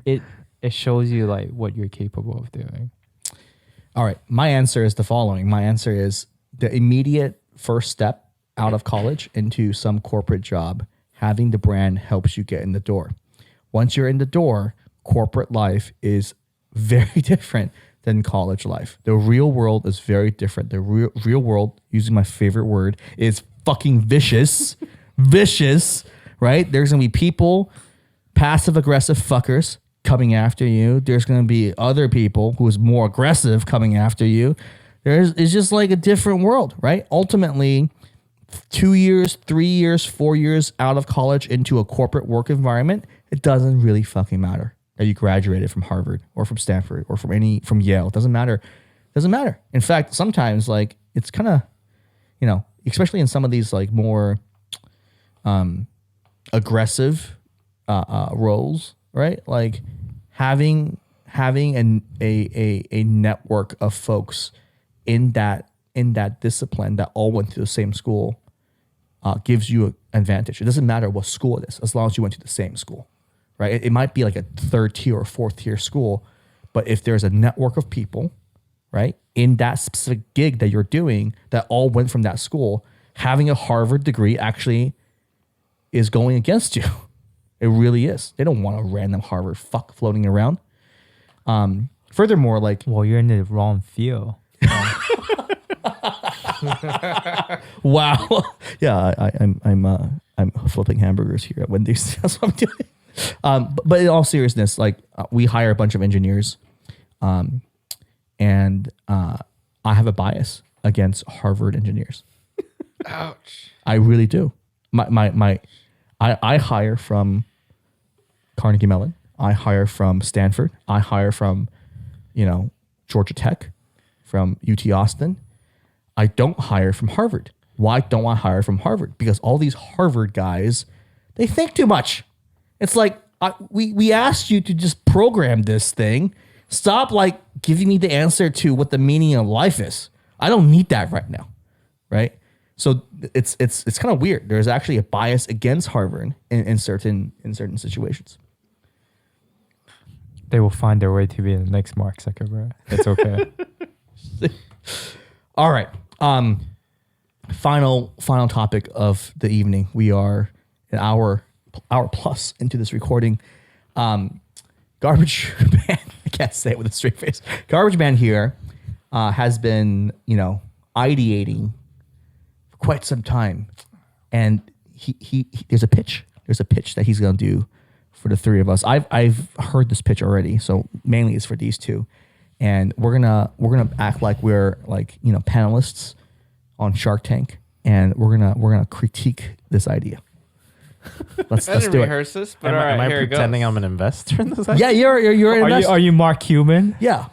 It shows you like what you're capable of doing.
All right. My answer is the following. My answer is the immediate first step out of college into some corporate job, having the brand helps you get in the door. Once you're in the door, corporate life is very different than college life. The real world is very different. The real world, using my favorite word, is fucking vicious. Vicious, right? There's going to be people, passive aggressive fuckers coming after you. There's going to be other people who is more aggressive coming after you. It's just like a different world, right? Ultimately, 2 years, 3 years, 4 years out of college into a corporate work environment, it doesn't really fucking matter that you graduated from Harvard or from Stanford or from Yale. It doesn't matter. It doesn't matter. In fact, sometimes like it's kind of, especially in some of these like more aggressive roles, right? Like having a network of folks in that discipline that all went to the same school gives you an advantage. It doesn't matter what school it is, as long as you went to the same school, right? It might be like a 3rd tier or 4th tier school, but if there's a network of people, right, in that specific gig that you're doing that all went from that school, having a Harvard degree actually is going against you. It really is. They don't want a random Harvard fuck floating around. Furthermore, like,
Well, you're in the wrong field.
wow, yeah, I'm flipping hamburgers here at Wendy's. That's what I'm doing. But in all seriousness, like we hire a bunch of engineers, and I have a bias against Harvard engineers.
Ouch.
I really do. I hire from Carnegie Mellon. I hire from Stanford. I hire from, Georgia Tech, from UT Austin. I don't hire from Harvard. Why don't I hire from Harvard? Because all these Harvard guys, they think too much. It's like, we asked you to just program this thing. Stop like giving me the answer to what the meaning of life is. I don't need that right now, right? So it's kind of weird. There's actually a bias against Harvard in certain situations.
They will find their way to be the next Mark Zuckerberg. It's okay.
All right. Final topic of the evening. We are an hour plus into this recording. Garbage Man, I can't say it with a straight face. Garbage Man here has been, ideating for quite some time, and he there's a pitch. There's a pitch that he's going to do for the three of us. I've heard this pitch already, so mainly it's for these two, and we're gonna act like we're like panelists on Shark Tank, and we're gonna critique this idea. Let's do it.
Rehearse this, but
Am I
here it
pretending
goes.
I'm an investor in this?
Yeah, you're an investor.
Are you Mark Cuban?
Yeah.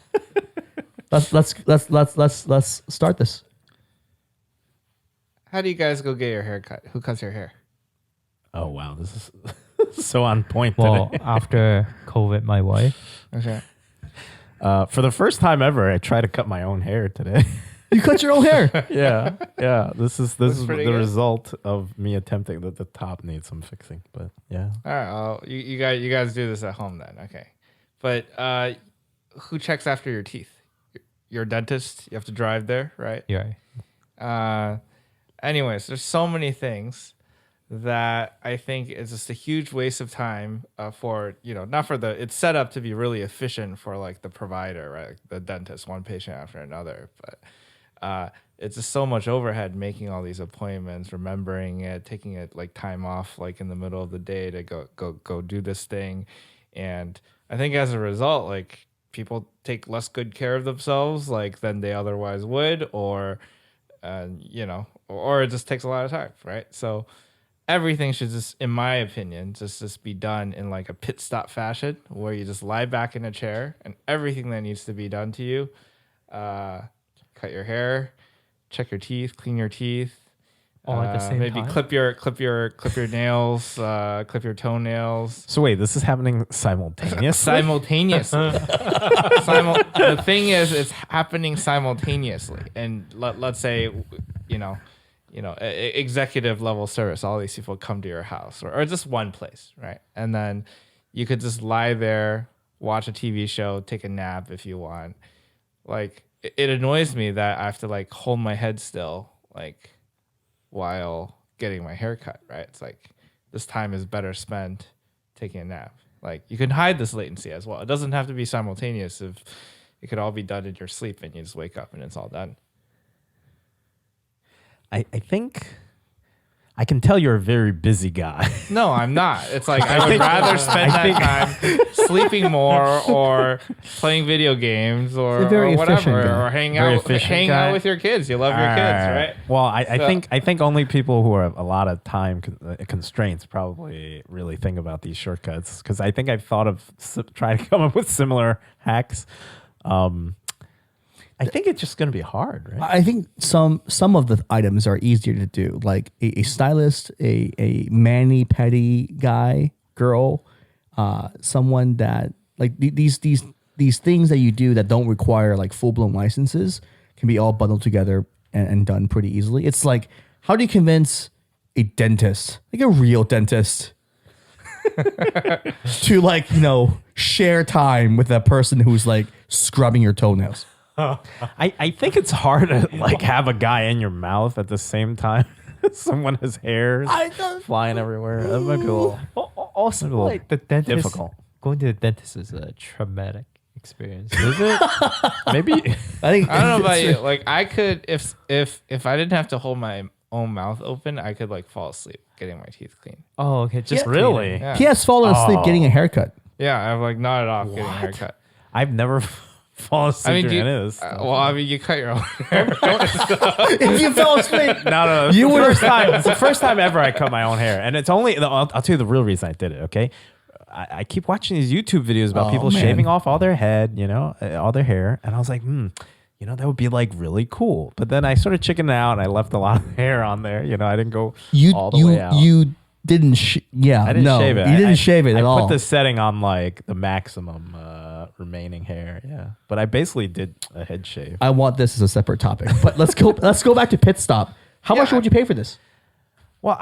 Let's start this.
How do you guys go get your hair cut? Who cuts your hair?
Oh wow, this is so on point
Well,
today.
after COVID, my wife.
Okay.
For the first time ever, I tried to cut my own hair today.
You cut your own hair.
yeah. This is the
pretty good.
result of me attempting that. The top needs some fixing, but yeah.
All right. Well, you guys do this at home then. Okay. But who checks after your teeth? Your dentist. You have to drive there, right?
Yeah.
Anyways, there's so many things that I think is just a huge waste of time for, not for it's set up to be really efficient for like the provider, right? Like the dentist, one patient after another. But it's just so much overhead making all these appointments, remembering it, taking it like time off, like in the middle of the day to go do this thing. And I think as a result, like people take less good care of themselves like than they otherwise would, or it just takes a lot of time, right? So everything should just, in my opinion, just be done in like a pit stop fashion where you just lie back in a chair and everything that needs to be done to you, cut your hair, check your teeth, clean your teeth,
All at the same
maybe
time?
clip your nails, clip your toenails.
So wait, this is happening simultaneously.
Simultaneously. The thing is, it's happening simultaneously. And let's say, executive level service, all these people come to your house or just one place, right? And then you could just lie there, watch a TV show, take a nap if you want. Like, it annoys me that I have to like hold my head still, like while getting my hair cut, right? It's like this time is better spent taking a nap. Like you can hide this latency as well. It doesn't have to be simultaneous. If it could all be done in your sleep and you just wake up and it's all done.
I think I can tell you're a very busy guy.
No, I'm not. It's like I would rather spend that time sleeping more or playing video games or,
You're very
or
efficient
whatever
guy.
or hanging
Very
out
efficient guy.
with your kids. You love your kids, right?
Well, I
So-
think only people who have a lot of time constraints probably really think about these shortcuts, because I think I've thought of trying to come up with similar hacks. I think it's just going to be hard, right?
I think some of the items are easier to do, like a stylist, a mani petty guy, girl, someone that like these things that you do that don't require like full blown licenses can be all bundled together and done pretty easily. It's like, how do you convince a dentist, like a real dentist, to like, you know, share time with a person who's like scrubbing your toenails?
I think it's hard to like have a guy in your mouth at the same time. Someone has hairs flying everywhere. That might be a little
Also,
little
like the dentist,
difficult.
going to the dentist is a traumatic experience.
Is it? Maybe.
I think
I don't know about you. Like I could if I didn't have to hold my own mouth open, I could like fall asleep getting my teeth clean.
Oh, okay. Just
Yeah.
Really?
Yeah.
he has fallen asleep getting a haircut.
Yeah, I've like nodded off getting a haircut.
I've never fallen asleep
I mean,
during any of this stuff.
well, I mean, you cut your own hair.
If you fell asleep,
No.
You
You
would-
first time. It's the first time ever I cut my own hair, and it's only. I'll tell you the real reason I did it. Okay, I keep watching these YouTube videos about
Oh,
people
man.
shaving off all their head, all their hair, and I was like, that would be like really cool. But then I sort of chickened out, and I left a lot of hair on there. I didn't go all the way out.
you didn't.
I didn't shave it.
You didn't
I
shave it at
I
all.
put the setting on like the maximum remaining hair. Yeah, but I basically did a head shave.
I want this as a separate topic, but let's go. Let's go back to pit stop. How much
Yeah.
would you pay for this?
Well,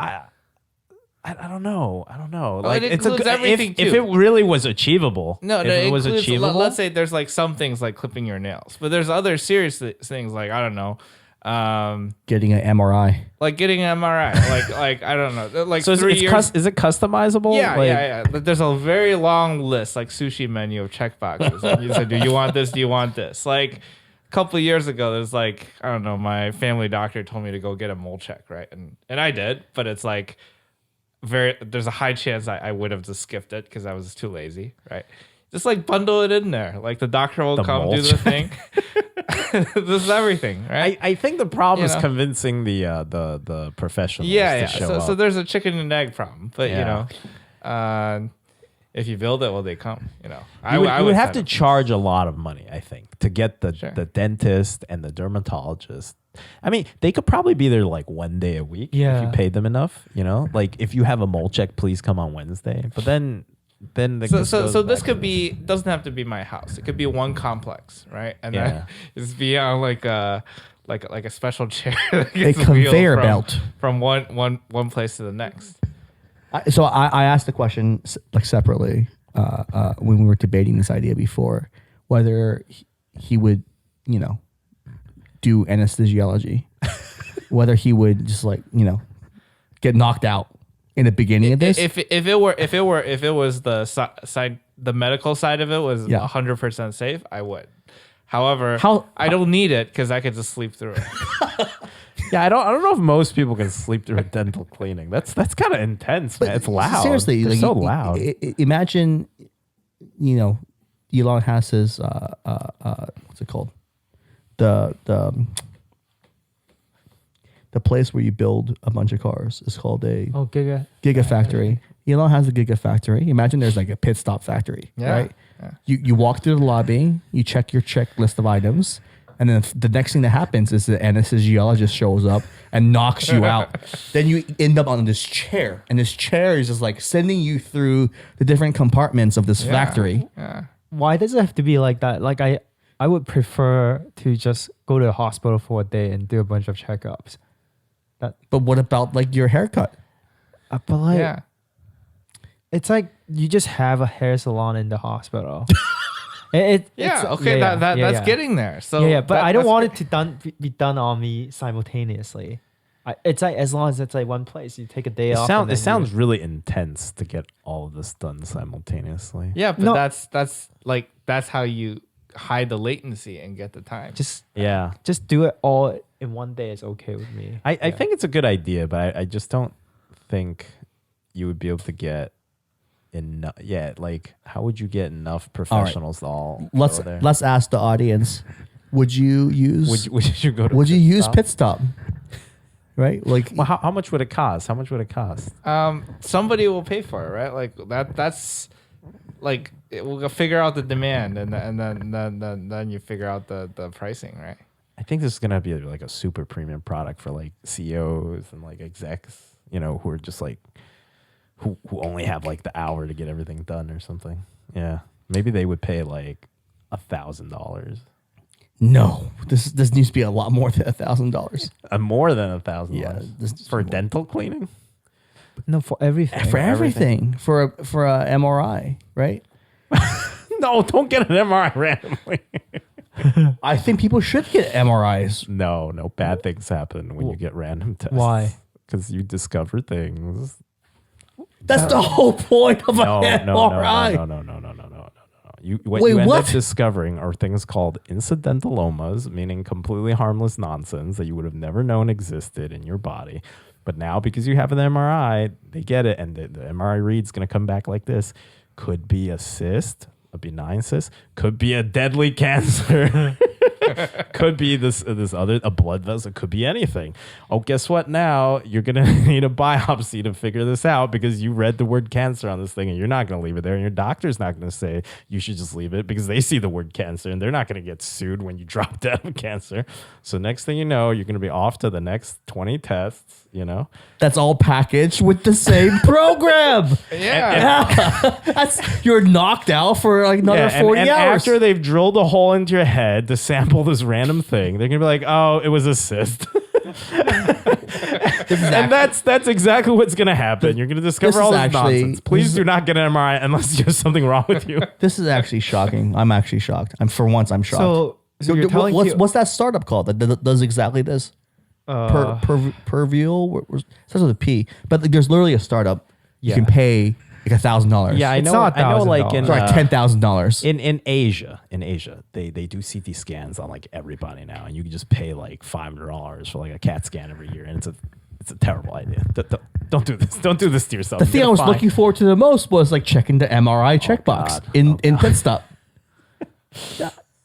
I don't know. I don't know.
Well, it includes everything,
if
too.
it really was achievable.
No,
if
no,
it was
includes,
achievable.
Let's say there's like some things like clipping your nails, but there's other serious things like I don't know,
Getting an MRI.
like getting an MRI, like I don't know, like
So
3 years.
is it customizable?
Yeah,
Like,
yeah. But there's a very long list, like sushi menu of checkboxes. And you said, do you want this? Do you want this? Like a couple of years ago, there's like, I don't know, my family doctor told me to go get a mole check, right? And I did, but it's like there's a high chance I would have just skipped it because I was too lazy, right? Just like bundle it in there. Like the doctor will
The
come
mole
do the thing. This is everything, right?
I think the problem
You
is
know?
convincing the professionals
Yeah.
to show
So
up.
there's a chicken and egg problem, but
Yeah.
if you build it, well, they come.
You would have
sign
to
up.
charge a lot of money, I think, to get
Sure.
the dentist and the dermatologist. I mean, they could probably be there like one day a week if
Yeah.
you paid them enough. Like if you have a mole check, please come on Wednesday. But then
So this could be doesn't have to be my house. It could be one complex, right? And
Yeah.
then it's beyond like a special chair. that
A
gets wheeled
conveyor
from-
belt.
from one place to the next.
So I asked the question like separately when we were debating this idea before, whether he would, do anesthesiology, whether he would just like, get knocked out in the beginning of this.
If it was the side, the medical side of it was
Yeah.
100% safe, I would. However,
How-
I don't need it because I could just sleep through it.
Yeah, I don't know if most people can sleep through a dental cleaning. That's kind of intense, man. It's loud.
Seriously,
They're
like,
so loud.
Imagine, Elon has his what's it called? The place where you build a bunch of cars is called a
Oh, Giga.
Gigafactory. Elon has a Gigafactory. Imagine there's like a pit stop factory,
Yeah,
right?
yeah.
You walk through the lobby, you check your checklist of items, and then the next thing that happens is the anesthesiologist shows up and knocks you out. Then you end up on this chair, and this chair is just like sending you through the different compartments of this factory.
Yeah.
Why does it have to be like that? Like I would prefer to just go to the hospital for a day and do a bunch of checkups.
But what about like your haircut?
But like,
Yeah.
it's like you just have a hair salon in the hospital.
Yeah.
it's-
Okay.
yeah,
That's
yeah.
getting there. So
But I don't
that's
want
good.
it to be done on me simultaneously. It's like as long as it's like one place, you take a day off.
It sounds really intense to get all of this done simultaneously.
Yeah, but
No.
that's how you hide the latency and get the time.
just do it all in one day is okay with me.
I think it's a good idea, but I just don't think you would be able to get enough. Yeah, like how would you get enough professionals to all
Let's
go there?
let's ask the audience. Would you use
Would you go to?
would you use
Stop?
Pit Stop? Right? Like
Well, how much would it cost? How much would it cost?
Somebody will pay for it, right? Like that's like we'll figure out the demand, and then you figure out the pricing, right?
I think this is gonna be like a super premium product for like CEOs and like execs, who are just like who only have like the hour to get everything done or something. Yeah, maybe they would pay like $1,000.
no, this needs to be a lot more than $1,000.
More than $1,000.
Yeah, this-
for dental cleaning.
No, for everything.
For everything, for a MRI, right?
No, don't get an MRI randomly.
I think people should get MRIs.
No, bad things happen when you get random tests.
Why?
Because you discover things.
That's the whole point of
No,
an
no,
MRI.
no. What
Wait,
you end
what?
up discovering are things called incidentalomas, meaning completely harmless nonsense that you would have never known existed in your body. But now, because you have an MRI, they get it, and the MRI read's going to come back like this. Could be a cyst, a benign cyst. Could be a deadly cancer. Could be this other, a blood vessel. Could be anything. Oh, guess what? Now you're going to need a biopsy to figure this out because you read the word cancer on this thing and you're not going to leave it there. And your doctor's not going to say you should just leave it because they see the word cancer and they're not going to get sued when you drop dead of cancer. So next thing you know, you're going to be off to the next 20 tests,
That's all packaged with the same program.
Yeah.
You're knocked out for like another 40
and
hours.
after they've drilled a hole into your head to sample this random thing, they're gonna be like, "Oh, it was a cyst," and that's exactly what's gonna happen. You're gonna discover
This
all
is
this
actually-
nonsense. Please do not get an MRI unless there's something wrong with you.
This is actually shocking. I'm actually shocked. For once, I'm shocked.
So you're telling
what's that startup called that does exactly this? Pervial starts with a P, but like, there's literally a startup. You
Yeah.
can pay like $1,000.
Yeah, I
It's
know.
not
I know. Like in
$1,000.
Sorry, $10,000.
in Asia, they do CT scans on like everybody now, and you can just pay like $500 for like a CAT scan every year, and it's a terrible idea. Don't do this. Don't do this to yourself.
The thing I was looking forward to the most was like checking the MRI checkbox
God.
in Pit Stop.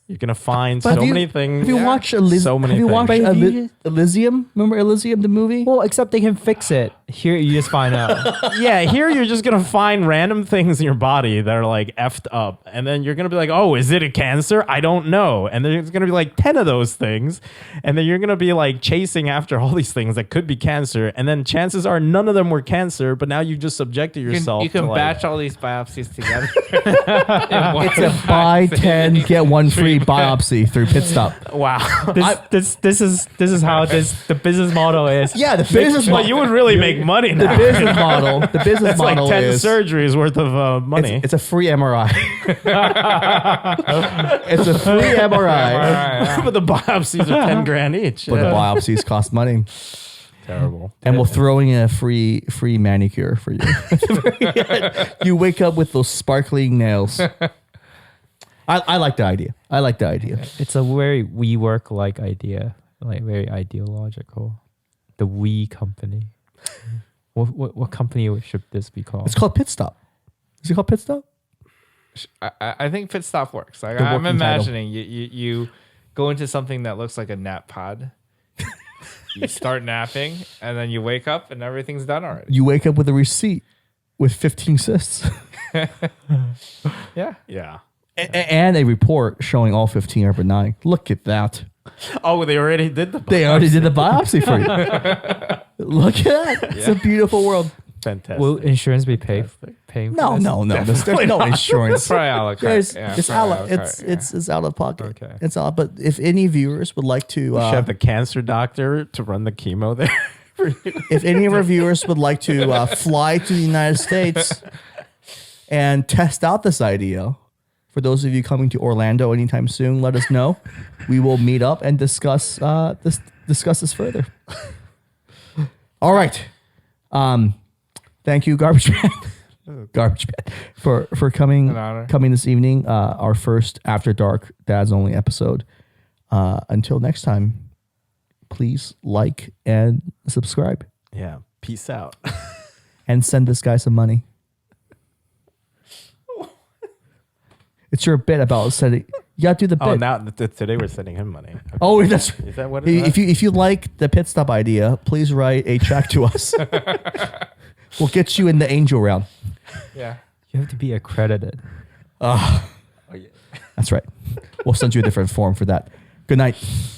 You're gonna find
But
so
have you-
many things.
Have you watched
So many
Have you
things.
watched
But if you-
Elysium? Remember Elysium, the movie?
Well, except they can fix it. Here, you just find out.
Yeah, here you're just gonna find random things in your body that are like effed up, and then you're gonna be like, "Oh, is it a cancer? I don't know." And there's gonna be like 10 of those things, and then you're gonna be like chasing after all these things that could be cancer, and then chances are none of them were cancer, but now you've just subjected yourself.
You can
to like,
batch all these biopsies together.
It's a buy 10 get one free biopsy through Pit Stop.
wow.
This is how the business model is.
Yeah, the business
Well,
model.
you would really make money
The
now.
business model. The business
That's like
model
10
is
surgeries worth of money.
It's a free MRI. It's a free MRI,
but the biopsies are 10 grand each.
but the biopsies cost money.
Terrible.
And we'll throw in a free manicure for you. You wake up with those sparkling nails. I like the idea. I like the idea.
It's a very WeWork like idea, like very ideological. The We company. What company should this be called?
It's called Pit Stop. Is it called Pit Stop?
I think Pit Stop works. Like,
The
I'm
working title.
imagining you go into something that looks like a nap pod. You start napping, and then you wake up, and everything's done already.
You wake up with a receipt with 15 cysts
Yeah.
Yeah.
and a report showing all 15 are benign. Look at that.
Oh, they already did the
They already did the biopsy for you. Look at that. It's a beautiful world.
Fantastic.
Will insurance be paying for
No,
this?
no. There's no insurance.
Probably a la carte.
There's,
Yeah,
it's,
probably
out,
a la carte, yeah.
it's out of pocket.
Okay.
It's out. But if any viewers would like to,
We should have the cancer doctor to run the chemo there.
if any of our viewers would like to fly to the United States and test out this idea, for those of you coming to Orlando anytime soon, let us know. We will meet up and discuss this further. All right. Thank you, Garbage Man. Garbage Man for coming
An honor.
this evening. Our first After Dark Dads Only episode. Until next time, please like and subscribe
Yeah. Peace out.
and send this guy some money. It's your bit about sending. You gotta do the bit.
Oh, now today we're sending him money. Okay.
Oh, that's
Is that what it is?
if you like the pit stop idea, please write a check to us. We'll get you in the angel round.
Yeah.
You have to be accredited.
Oh, yeah.
That's right. We'll send you a different form for that. Good night.